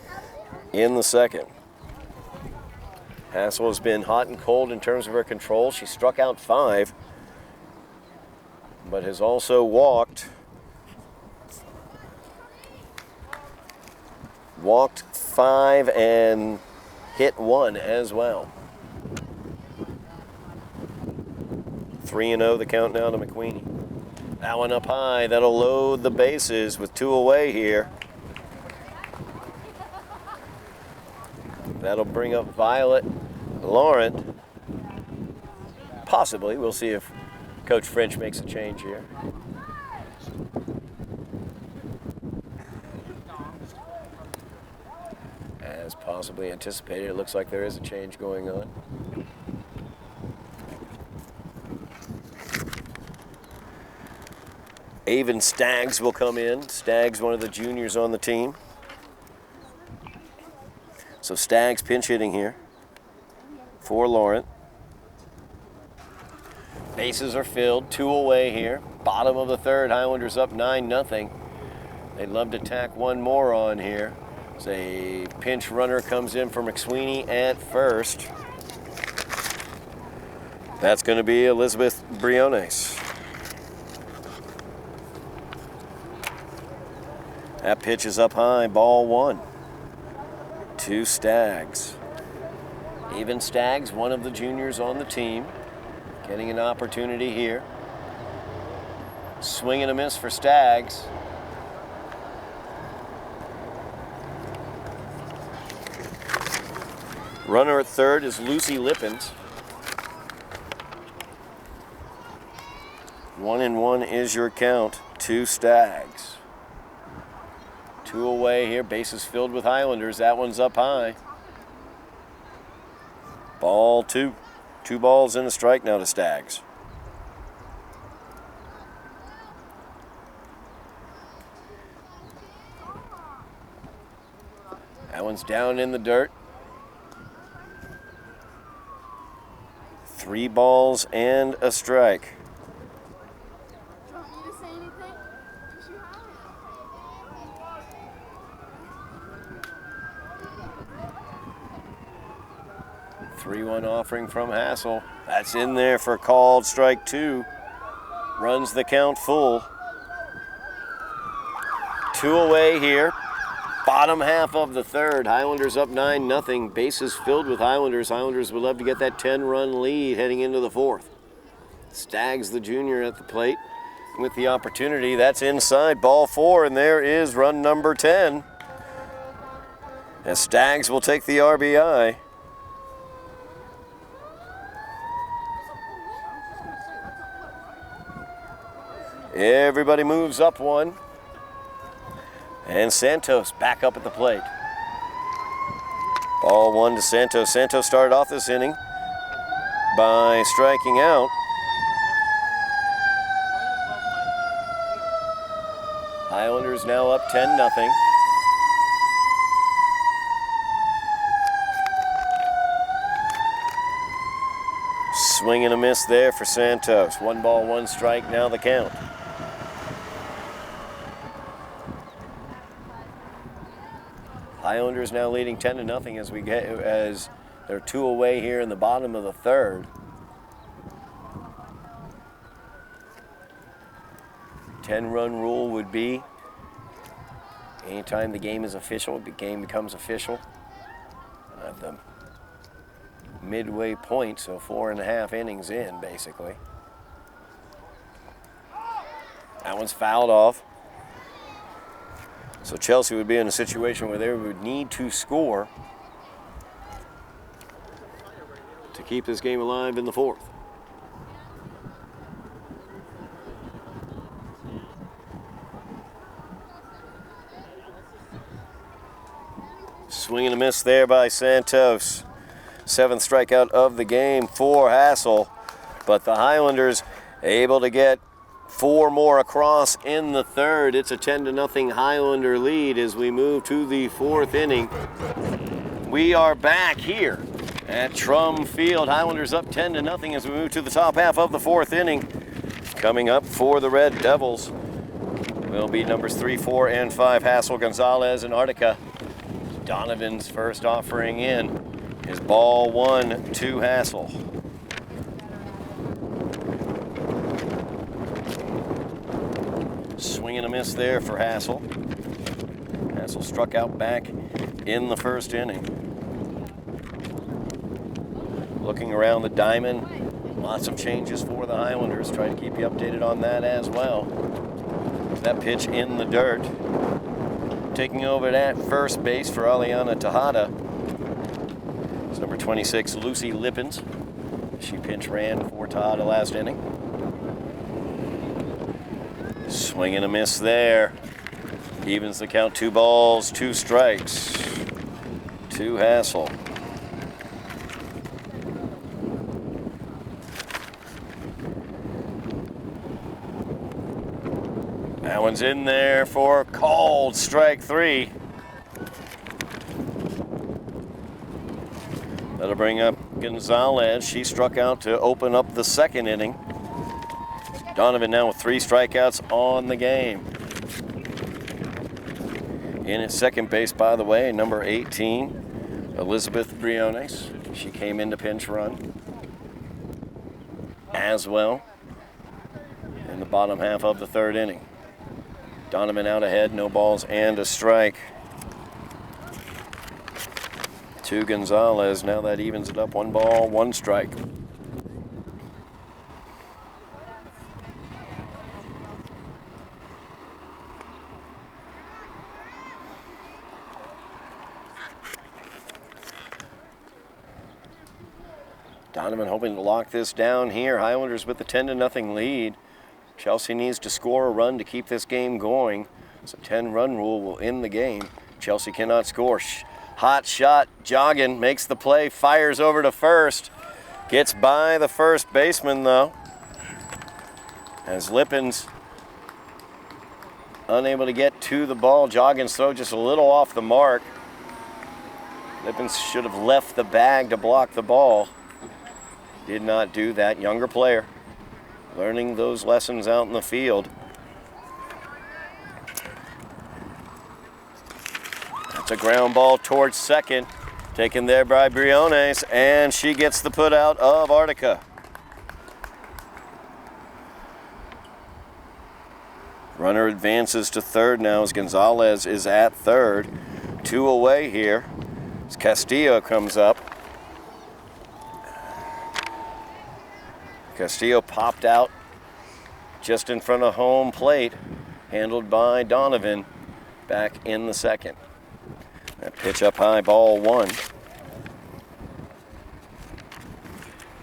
in the second. Hassel has been hot and cold in terms of her control. She struck out 5, but has also walked 5 and hit 1 as well. 3-0 the count now to McQueenie. That one up high. That'll load the bases with 2 away here. That'll bring up Violet Laurent. Possibly. We'll see if Coach French makes a change here. As possibly anticipated, it looks like there is a change going on. Avon Staggs will come in. Staggs, one of the juniors on the team. So Staggs pinch hitting here for Laurent. Bases are filled, 2 away here. Bottom of the third, Highlanders up 9-0. They'd love to tack one more on here. As a pinch runner comes in for McSweeney at first. That's going to be Elizabeth Briones. That pitch is up high, ball 1 to Staggs. Avon Staggs, one of the juniors on the team, getting an opportunity here. Swing and a miss for Staggs. Runner at third is Lucy Lippens. 1-1 is your count to Staggs. 2 away here, bases filled with Highlanders. That one's up high. Ball 2. 2 balls and a strike now to Staggs. That one's down in the dirt. 3 balls and a strike. 3-1 offering from Hassel. That's in there for called strike 2. Runs the count full. 2 away here. Bottom half of the third. Highlanders up 9-0. Bases filled with Highlanders. Highlanders would love to get that 10-run lead heading into the 4th. Staggs, the junior, at the plate with the opportunity. That's inside, ball 4, and there is run number 10. As Staggs will take the RBI. Everybody moves up 1. And Santos back up at the plate. Ball 1 to Santos. Santos started off this inning by striking out. Highlanders now up 10-0. Swing and a miss there for Santos. 1 ball, 1 strike, now the count. Highlanders now leading 10-0 as they're 2 away here in the bottom of the third. 10-run rule would be anytime the game is official, the game becomes official at the midway point, so 4.5 innings in, basically. That one's fouled off. So Chelsea would be in a situation where they would need to score to keep this game alive in the 4th. Swing and a miss there by Santos. 7th strikeout of the game for Hassel, but the Highlanders able to get 4 more across in the 3rd. It's a 10-0 Highlander lead as we move to the 4th inning. We are back here at Trum Field. Highlanders up 10-0 as we move to the top half of the 4th inning. Coming up for the Red Devils, will be numbers 3, 4, and 5, Hassel, Gonzalez, and Artica. Donovan's first offering in is ball 1 to Hassel. Swing and a miss there for Hassel. Hassel struck out back in the first inning. Looking around the diamond, lots of changes for the Highlanders. Trying to keep you updated on that as well. That pitch in the dirt. Taking over at first base for Aliana Tejada is number 26, Lucy Lippens. She pinch ran for Todd last inning. Swing and a miss there. Evens the count, 2 balls, 2 strikes to Hassel. That one's in there for called strike 3. That'll bring up Gonzalez. She struck out to open up the second inning. Donovan now with 3 strikeouts on the game. In at second base, by the way, number 18, Elizabeth Briones. She came in to pinch run as well in the bottom half of the third inning. Donovan out ahead, no balls and a strike to Gonzalez. Now that evens it up, 1 ball, 1 strike. Donovan hoping to lock this down here. Highlanders with the 10-0 lead. Chelsea needs to score a run to keep this game going. So 10-run rule will end the game. Chelsea cannot score. Hot shot, jogging, makes the play, fires over to first. Gets by the first baseman though. As Lippens unable to get to the ball. Joggins throw just a little off the mark. Lippens should have left the bag to block the ball. Did not do that. Younger player, learning those lessons out in the field. That's a ground ball towards second, taken there by Briones, and she gets the put out of Artica. Runner advances to third now as Gonzalez is at third. 2 away here as Castillo comes up. Castillo popped out just in front of home plate, handled by Donovan back in the second. That pitch up high, ball 1.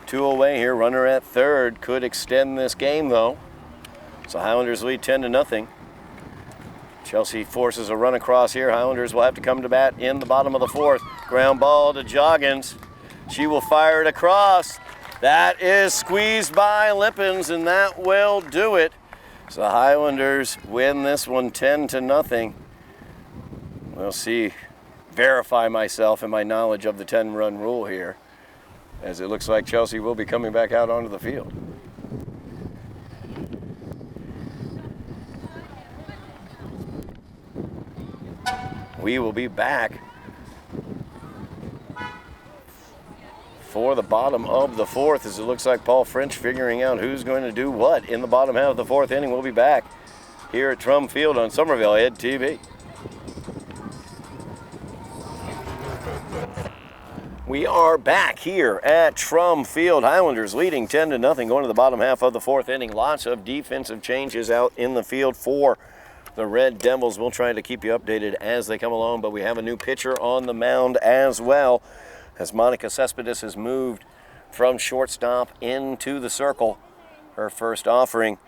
2 away here, runner at third, could extend this game though. So Highlanders lead 10-0. Chelsea forces a run across here. Highlanders will have to come to bat in the bottom of the 4th. Ground ball to Joggins. She will fire it across. That is squeezed by Lippens, and that will do it. So the Highlanders win this one 10-0. We'll see, verify myself and my knowledge of the 10-run rule here, as it looks like Chelsea will be coming back out onto the field. We will be back for the bottom of the 4th, as it looks like Paul French figuring out who's going to do what in the bottom half of the 4th inning. We'll be back here at Trum Field on Somerville Ed TV. We are back here at Trum Field. Highlanders leading 10-0 going to the bottom half of the 4th inning. Lots of defensive changes out in the field for the Red Devils. We'll try to keep you updated as they come along, but we have a new pitcher on the mound as well, as Monica Cespedes has moved from shortstop into the circle. Her first offering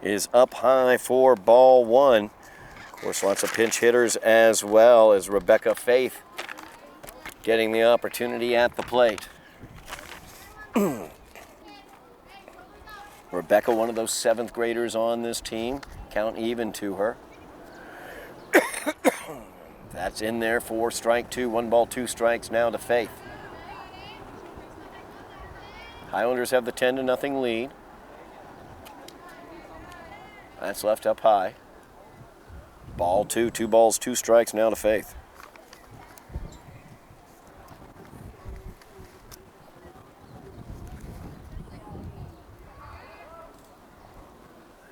is up high for ball 1. Of course, lots of pinch hitters as well, as Rebecca Faith getting the opportunity at the plate. Rebecca, one of those 7th graders on this team. Count even to her. That's in there for strike 2. 1 ball, 2 strikes now to Faith. Highlanders have the 10-0 lead. That's left up high. Ball 2, 2 balls, 2 strikes now to Faith.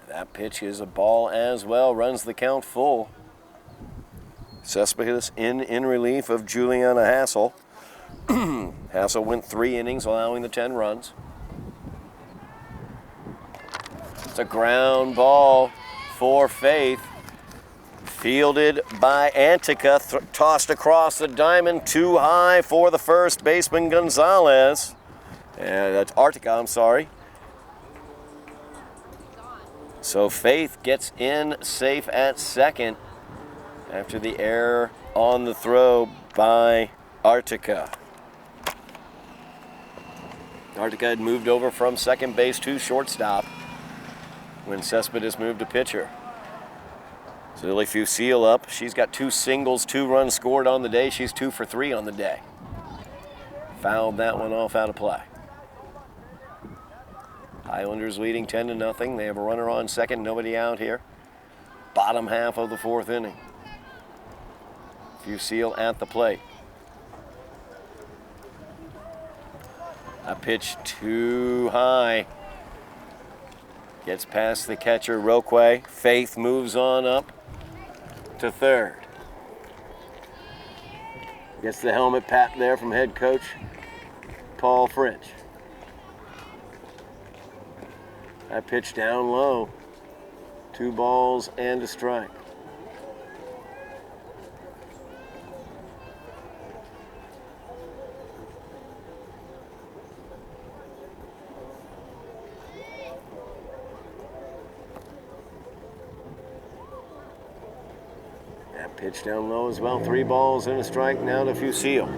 That pitch is a ball as well, runs the count full. Cespedes in relief of Juliana Hassel. Hassel went 3 innings, allowing the 10 runs. It's a ground ball for Faith. Fielded by Antica, tossed across the diamond, too high for the first baseman Gonzalez. And that's Artica, I'm sorry. So Faith gets in safe at second after the error on the throw by Artica. Artica had moved over from second base to shortstop when Cespedes moved to pitcher. Lily Fusil up. She's got 2 singles, 2 runs scored on the day. She's 2 for 3 on the day. Fouled that one off out of play. Highlanders leading 10-0. They have a runner on second, nobody out here. Bottom half of the 4th inning. Fusil at the plate. A pitch too high. Gets past the catcher, Roque. Faith moves on up to third. Gets the helmet pat there from head coach Paul French. That pitch down low. 2 balls and a strike. Pitch down low as well. 3 balls and a strike now to Fusil.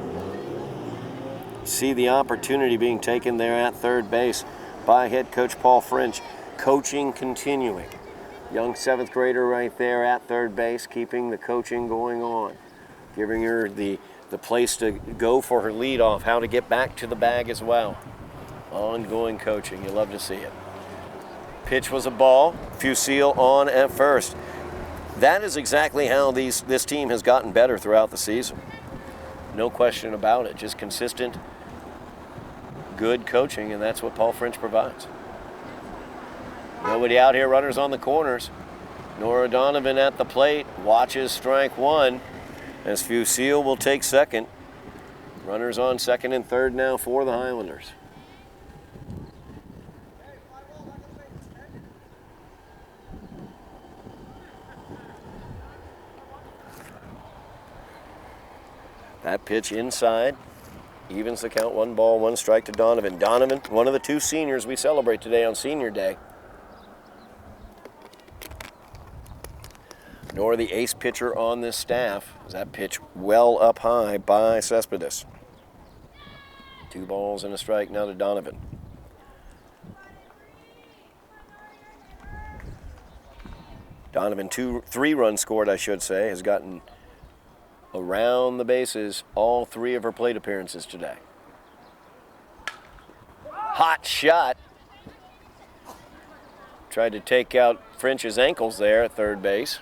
See the opportunity being taken there at third base by head coach Paul French. Coaching continuing. Young 7th grader right there at third base, keeping the coaching going on. Giving her the place to go for her leadoff, how to get back to the bag as well. Ongoing coaching. You love to see it. Pitch was a ball. Fusil on at first. That is exactly how this team has gotten better throughout the season. No question about it. Just consistent, good coaching, and that's what Paul French provides. Nobody out here, runners on the corners. Nora Donovan at the plate, watches strike 1 as Fusil will take second. Runners on second and third now for the Highlanders. That pitch inside evens the count. 1 ball, 1 strike to Donovan. Donovan, one of the 2 seniors we celebrate today on Senior Day. Nor the ace pitcher on this staff. That pitch well up high by Cespedes. 2 balls and a strike now to Donovan. Donovan, 3 runs scored, I should say, has gotten around the bases all 3 of her plate appearances today. Hot shot. Tried to take out French's ankles there at third base.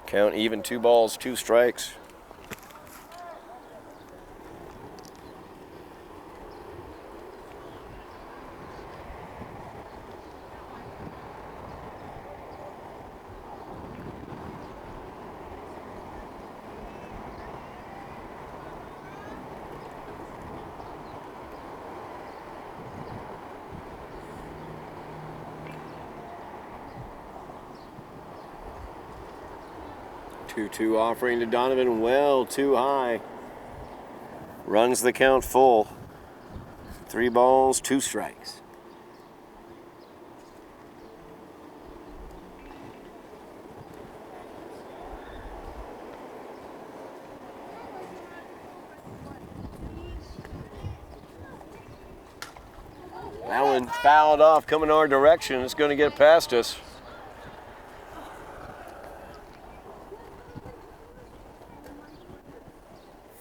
Count even, 2 balls, 2 strikes. Two offering to Donovan, well too high. Runs the count full. 3 balls, 2 strikes. That one fouled off, coming our direction. It's going to get past us.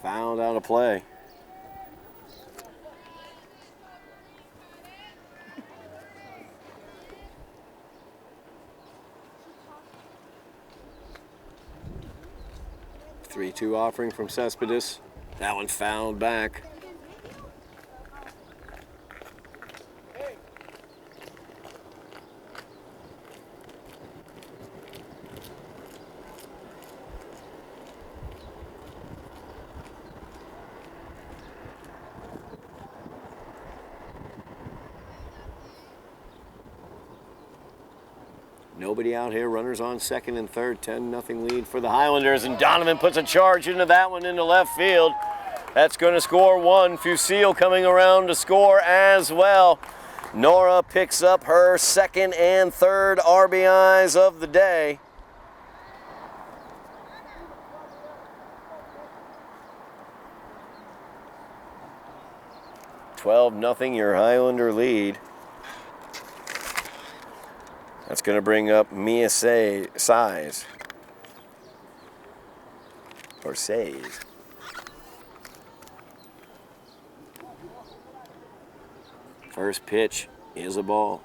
Fouled out of play. 3-2 offering from Cespedes. That one fouled back. Nobody out here. Runners on second and third. 10-0 lead for the Highlanders. And Donovan puts a charge into that one into left field. That's going to score one. Fusil coming around to score as well. Nora picks up her second and third RBIs of the day. $12-0 your Highlander lead. That's going to bring up Mia Size. Or Says. First pitch is a ball.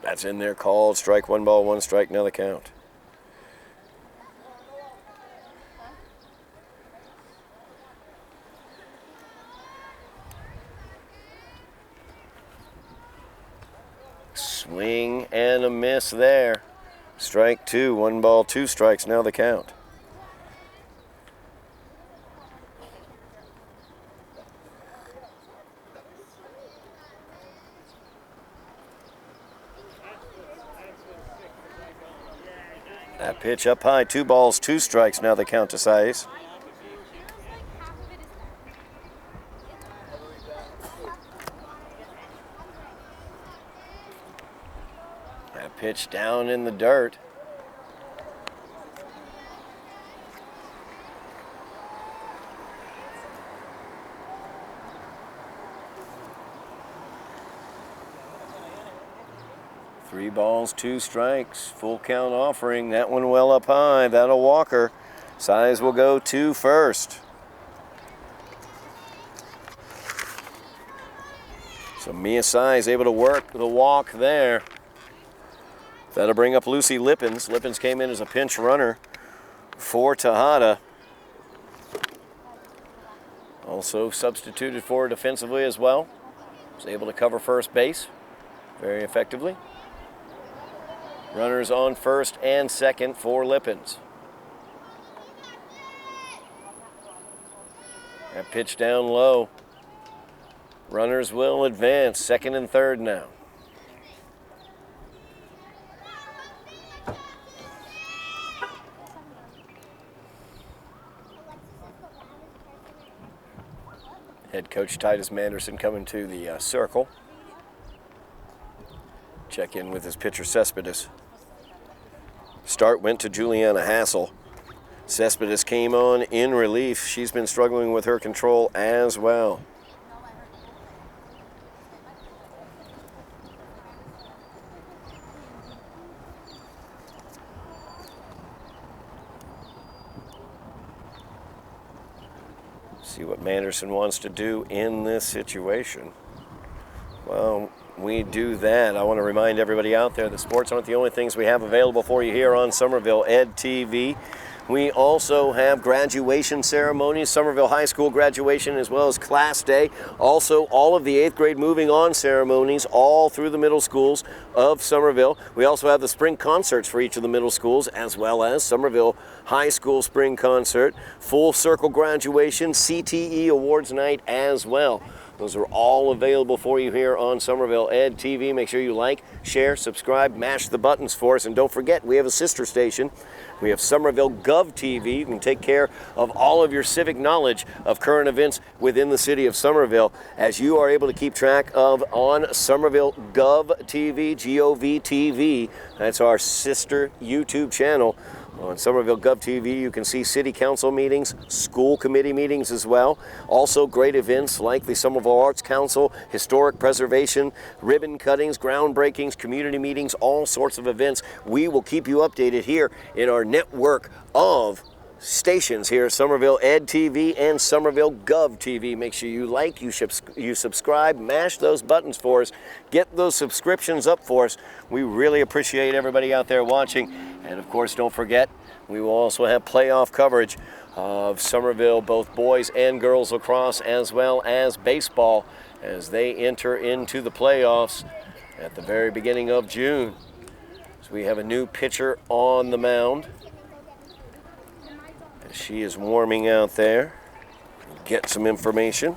That's in there, called. Strike, 1 ball, 1 strike, now the count. Swing and a miss there. Strike 2, 1 ball, 2 strikes, now the count. That pitch up high, 2 balls, 2 strikes, now the count to Size. That pitch down in the dirt. Three balls, 2 strikes, full count offering. That one well up high. That'll walk her. Size will go to first. So Mia Size able to work the walk there. That'll bring up Lucy Lippens. Lippens came in as a pinch runner for Tejada. Also substituted for defensively as well. Was able to cover first base very effectively. Runners on first and second for Lippens. That pitch down low. Runners will advance, second and third now. Head coach Titus Manderson coming to the circle. Check in with his pitcher Cespedes. Start went to Juliana Hassel. Cespedes came on in relief. She's been struggling with her control as well. See what Manderson wants to do in this situation. Well, we do that. I want to remind everybody out there that sports aren't the only things we have available for you here on Somerville Ed TV. We also have graduation ceremonies, Somerville High School graduation as well as Class Day. Also, all of the 8th grade moving on ceremonies all through the middle schools of Somerville. We also have the spring concerts for each of the middle schools as well as Somerville High School spring concert, full circle graduation, CTE awards night as well. Those are all available for you here on Somerville Ed TV. Make sure you like, share, subscribe, mash the buttons for us. And don't forget, we have a sister station. We have Somerville Gov TV. You can take care of all of your civic knowledge of current events within the city of Somerville, as you are able to keep track of on Somerville Gov TV, G-O-V TV. That's our sister YouTube channel. On Somerville Gov TV, you can see city council meetings, school committee meetings as well. Also great events like the Somerville Arts Council, historic preservation, ribbon cuttings, groundbreakings, community meetings, all sorts of events. We will keep you updated here in our network of stations here, Somerville Ed TV and Somerville Gov TV. Make sure you like, you subscribe, mash those buttons for us, get those subscriptions up for us. We really appreciate everybody out there watching. And of course, don't forget, we will also have playoff coverage of Somerville, both boys and girls lacrosse, as well as baseball, as they enter into the playoffs at the very beginning of June. So we have a new pitcher on the mound. She is warming out there. Get some information.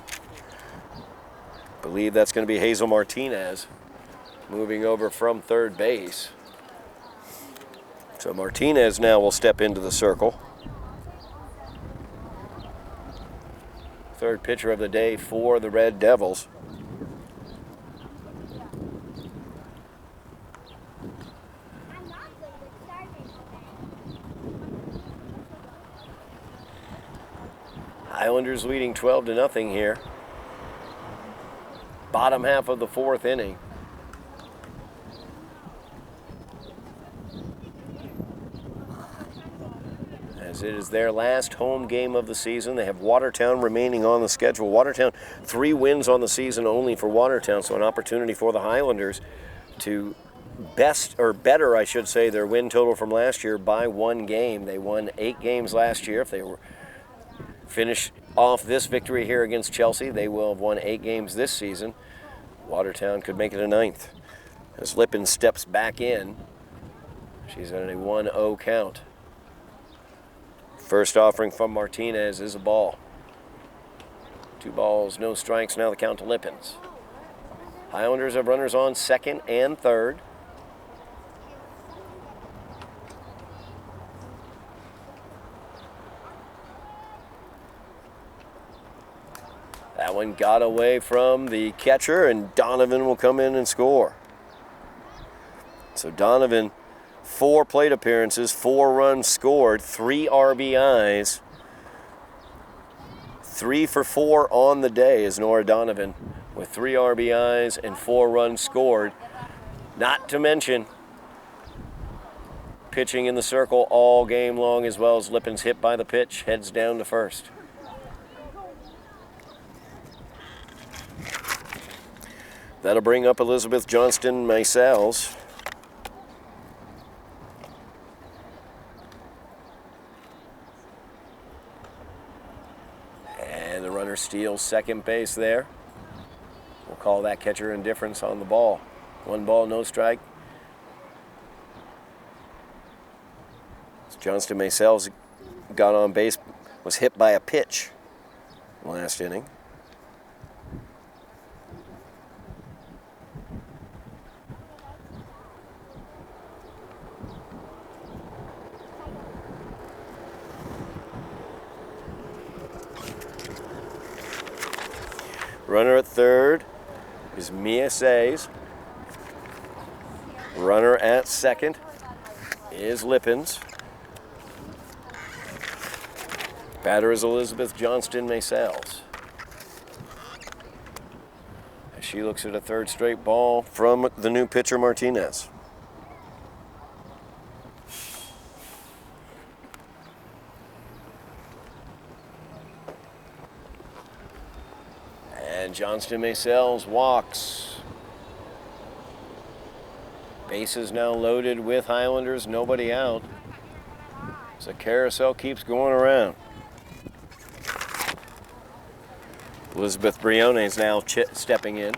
I believe that's going to be Hazel Martinez moving over from third base. So Martinez now will step into the circle. Third pitcher of the day for the Red Devils. Highlanders leading 12-0 here. Bottom half of the fourth inning. As it is their last home game of the season. They have Watertown remaining on the schedule. Watertown, 3 wins on the season only for Watertown, so an opportunity for the Highlanders to better, I should say, their win total from last year by 1 game. They won 8 games last year. If they were finish off this victory here against Chelsea, they will have won 8 games this season. Watertown could make it a 9th. As Lippin steps back in, she's at a 1-0 count. First offering from Martinez is a ball. 2 balls, no strikes, now the count to Lippins. Highlanders have runners on second and third. That one got away from the catcher, and Donovan will come in and score. So Donovan, 4 plate appearances, 4 runs scored, 3 RBIs. 3 for 4 on the day is Nora Donovan with 3 RBIs and 4 runs scored. Not to mention pitching in the circle all game long, as well as Lippin's hit by the pitch, heads down to first. That'll bring up Elizabeth Johnston Maisels. And the runner steals second base there. We'll call that catcher indifference on the ball. 1 ball, no strike. Johnston Maisels got on base, was hit by a pitch last inning. Runner at third is Mia Says. Runner at second is Lippins. Batter is Elizabeth Johnston Maisels. As she looks at a third straight ball from the new pitcher Martinez. And Johnston Maisels walks. Bases now loaded with Highlanders, nobody out. So carousel keeps going around. Elizabeth Brione is now stepping in.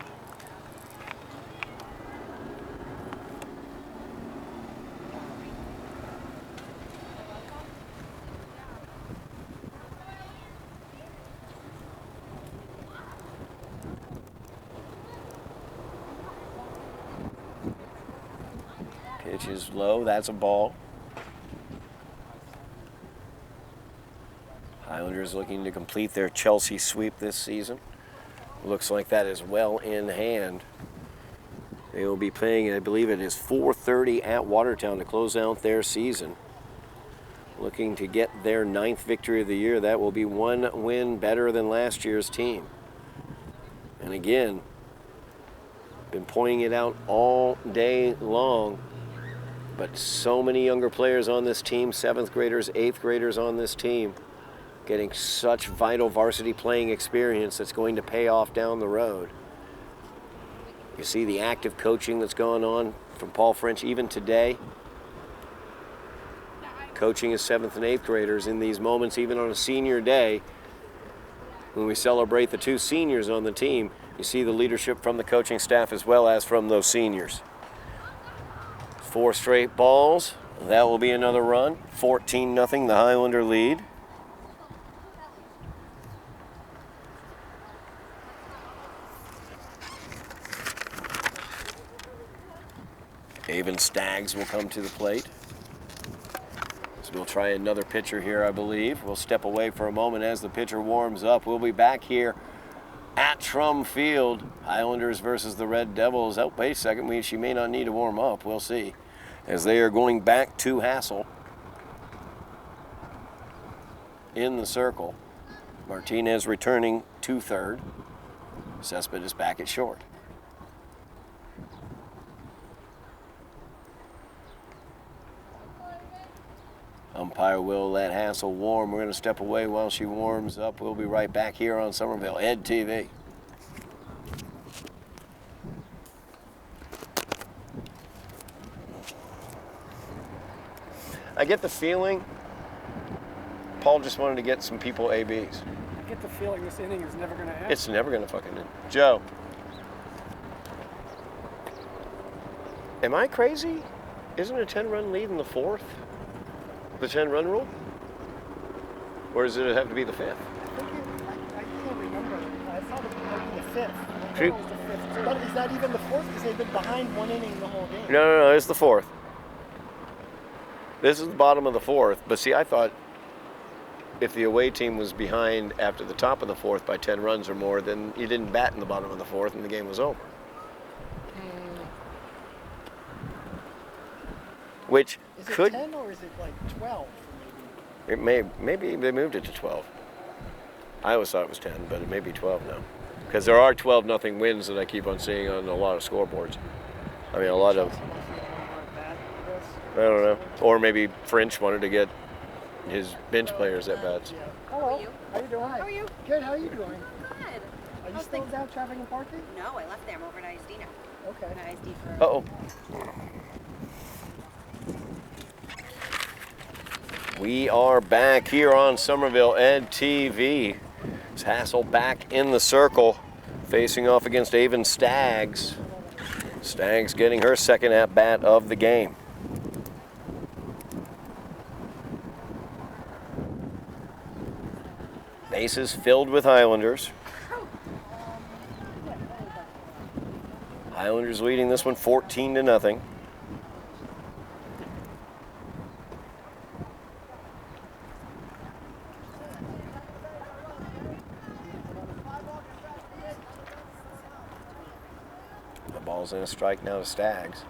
Pitch is low, that's a ball. Highlanders looking to complete their Chelsea sweep this season. Looks like that is well in hand. They will be playing, I believe it is 4:30 at Watertown to close out their season. Looking to get their 9th victory of the year. That will be 1 win better than last year's team. And again, been pointing it out all day long. But so many younger players on this team, 7th graders, 8th graders on this team, getting such vital varsity playing experience that's going to pay off down the road. You see the active coaching that's going on from Paul French even today. Coaching his 7th and 8th graders in these moments, even on a senior day, when we celebrate the 2 seniors on the team, you see the leadership from the coaching staff as well as from those seniors. 4 straight balls. That will be another run. 14-0, the Highlander lead. Avon Staggs will come to the plate. So we'll try another pitcher here, I believe. We'll step away for a moment as the pitcher warms up. We'll be back here at Trum Field. Highlanders versus the Red Devils. Oh, wait a second. She may not need to warm up. We'll see. As they are going back to Hassel in the circle. Martinez returning to third. Cespedes is back at short. Umpire will let Hassel warm. We're going to step away while she warms up. We'll be right back here on Somerville Ed TV. I get the feeling Paul just wanted to get some people ABs. I get the feeling this inning is never going to happen. It's never going to fucking end. Joe, am I crazy? Isn't a 10-run lead in the 4th? The 10-run rule? Or does it have to be the 5th? I can't remember. I thought it might be the 5th. I True. thought it was the 5th too. But is that even the 4th? Because they've been behind 1 inning the whole game. No, it's the 4th. This is the bottom of the 4th. But see, I thought if the away team was behind after the top of the 4th by 10 runs or more, then you didn't bat in the bottom of the 4th and the game was over. Which Is it could 10 or is it like 12? maybe they moved it to 12. I always thought it was 10, but it may be 12 now. Because there are 12-0 wins that I keep on seeing on a lot of scoreboards. I mean, a lot of, I don't know. Or maybe French wanted to get his bench players at bats. Yeah. Hello. How you doing? How are you? Good. How are you doing? Good. Are you How's still things? down traveling and parking? No, I left there. I'm over at ISD now. Okay. I'm at ISD for... Uh-oh. We are back here on Somerville Ed TV. It's Hassel back in the circle, facing off against Avon Staggs. Staggs getting her 2nd at-bat of the game. Bases filled with Highlanders. Highlanders leading this one 14-0. The ball's in a strike now to Staggs.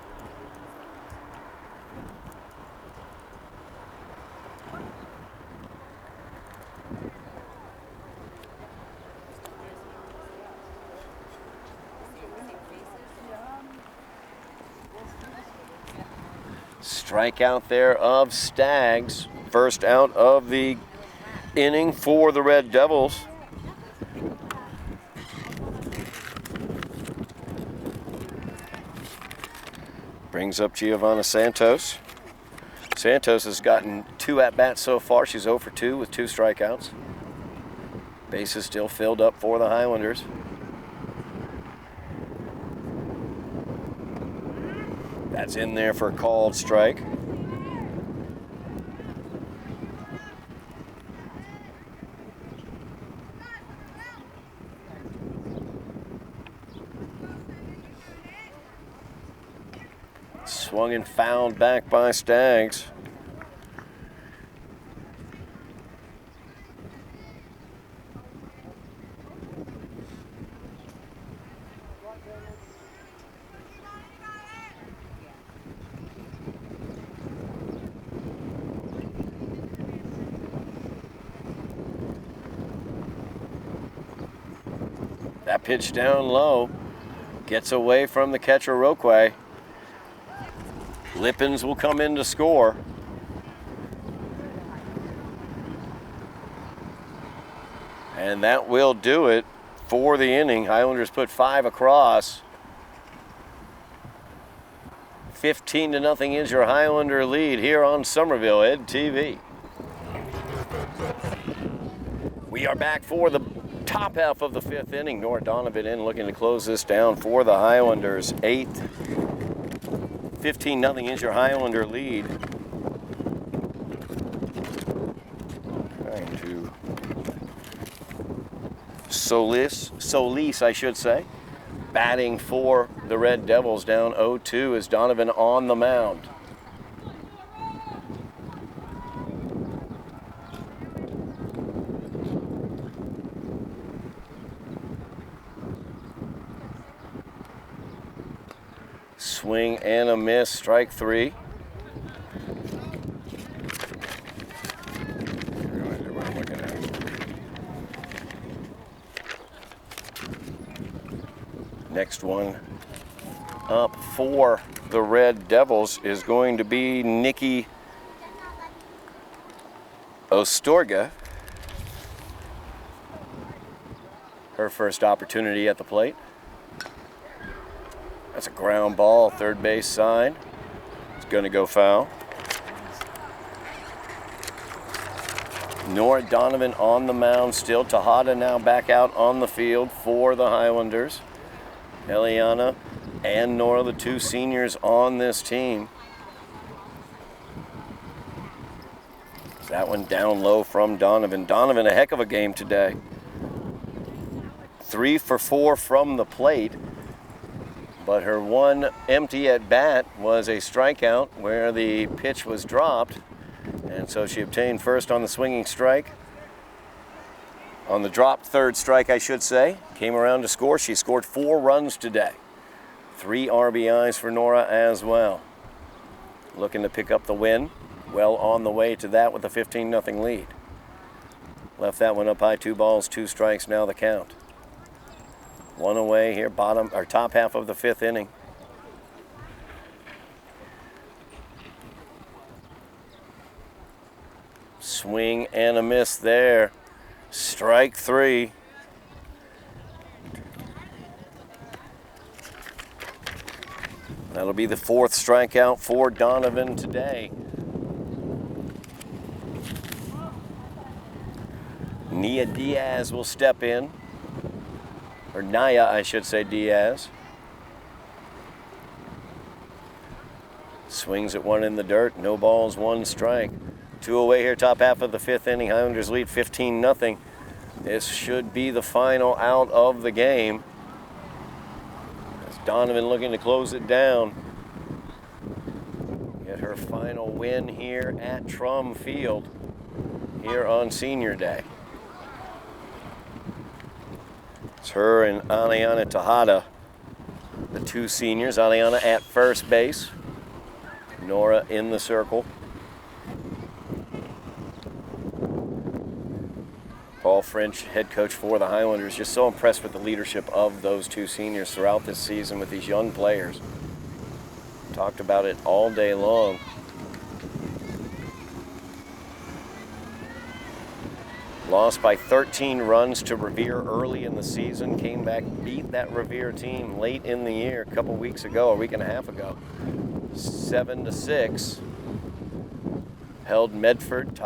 Strikeout there of Staggs. First out of the inning for the Red Devils. Brings up Giovanna Santos. Santos has gotten 2 at-bats so far. She's 0 for 2 with 2 strikeouts. Bases still filled up for the Highlanders. That's in there for a called strike. Swung and fouled back by Staggs. That pitch down low gets away from the catcher Roquay. Lippens will come in to score. And that will do it for the inning. Highlanders put 5 across. 15-0 is your Highlander lead here on Somerville Ed TV. We are back for the top half of the 5th inning. Nora Donovan in looking to close this down for the Highlanders. 15-0 is your Highlander lead. Trying to Solis, I should say. Batting for the Red Devils, down 0-2 is Donovan on the mound. Swing and a miss, strike 3. Next one up for the Red Devils is going to be Nikki Ostorga. Her first opportunity at the plate. That's a ground ball, third base side. It's going to go foul. Nora Donovan on the mound still. Tejada now back out on the field for the Highlanders. Eliana and Nora, the 2 seniors on this team. That one down low from Donovan. Donovan, a heck of a game today. 3 for 4 from the plate. But her one empty at bat was a strikeout where the pitch was dropped. And so she obtained first on the swinging strike. On the dropped third strike, I should say. Came around to score. She scored 4 runs today. 3 RBIs for Nora as well. Looking to pick up the win. Well on the way to that with a 15-0 lead. Left that one up high, 2 balls, 2 strikes, now the count. 1 away here, top half of the 5th inning. Swing and a miss there. Strike 3. That'll be the 4th strikeout for Donovan today. Nia Diaz will step in. Or Naya, I should say, Diaz. Swings at 1 in the dirt. No balls, 1 strike. 2 away here, top half of the 5th inning. Highlanders lead 15-0. This should be the final out of the game. As Donovan looking to close it down. Get her final win here at Trum Field here on Senior Day. It's her and Aliana Tejada, the 2 seniors. Aliana at first base. Nora in the circle. Paul French, head coach for the Highlanders, just so impressed with the leadership of those 2 seniors throughout this season with these young players. Talked about it all day long. Lost by 13 runs to Revere early in the season. Came back, beat that Revere team late in the year, a couple weeks ago, a week and a half ago. 7-6. Held Medford,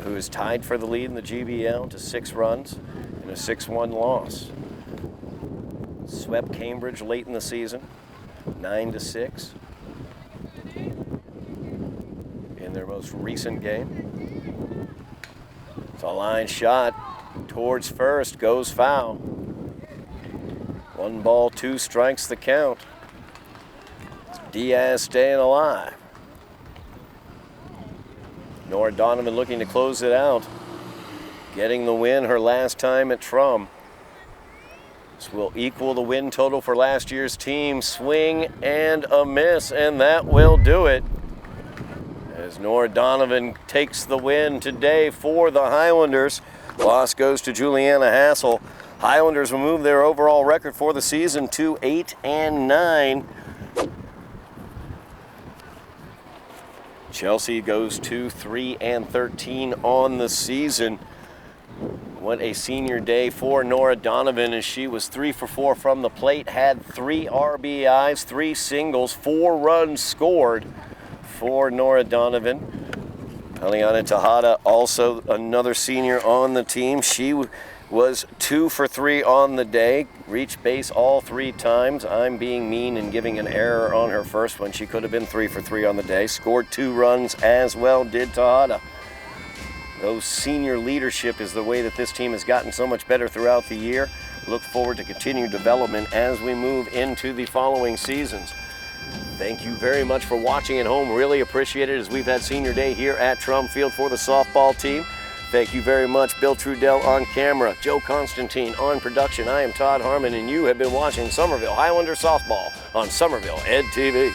who is tied for the lead in the GBL, to 6 runs in a 6-1 loss. Swept Cambridge late in the season, 9-6. In their most recent game. It's a line shot towards first, goes foul. 1 ball, 2 strikes the count. Diaz staying alive. Nora Donovan looking to close it out. Getting the win her last time at Trum. This will equal the win total for last year's team. Swing and a miss, and that will do it. As Nora Donovan takes the win today for the Highlanders. Loss goes to Juliana Hassel. Highlanders will move their overall record for the season to 8-9. Chelsea goes to 3-13 on the season. What a senior day for Nora Donovan, as she was 3 for 4 from the plate, had 3 RBIs, 3 singles, 4 runs scored for Nora Donovan. Eliana Tejada, also another senior on the team. She was 2 for 3 on the day, reached base all 3 times. I'm being mean and giving an error on her first one. She could have been 3 for 3 on the day. Scored 2 runs as well, did Tejada. Those senior leadership is the way that this team has gotten so much better throughout the year. Look forward to continued development as we move into the following seasons. Thank you very much for watching at home. Really appreciate it, as we've had senior day here at Trump Field for the softball team. Thank you very much, Bill Trudell on camera, Joe Constantine on production. I am Todd Harmon, and you have been watching Somerville Highlander Softball on Somerville Ed TV.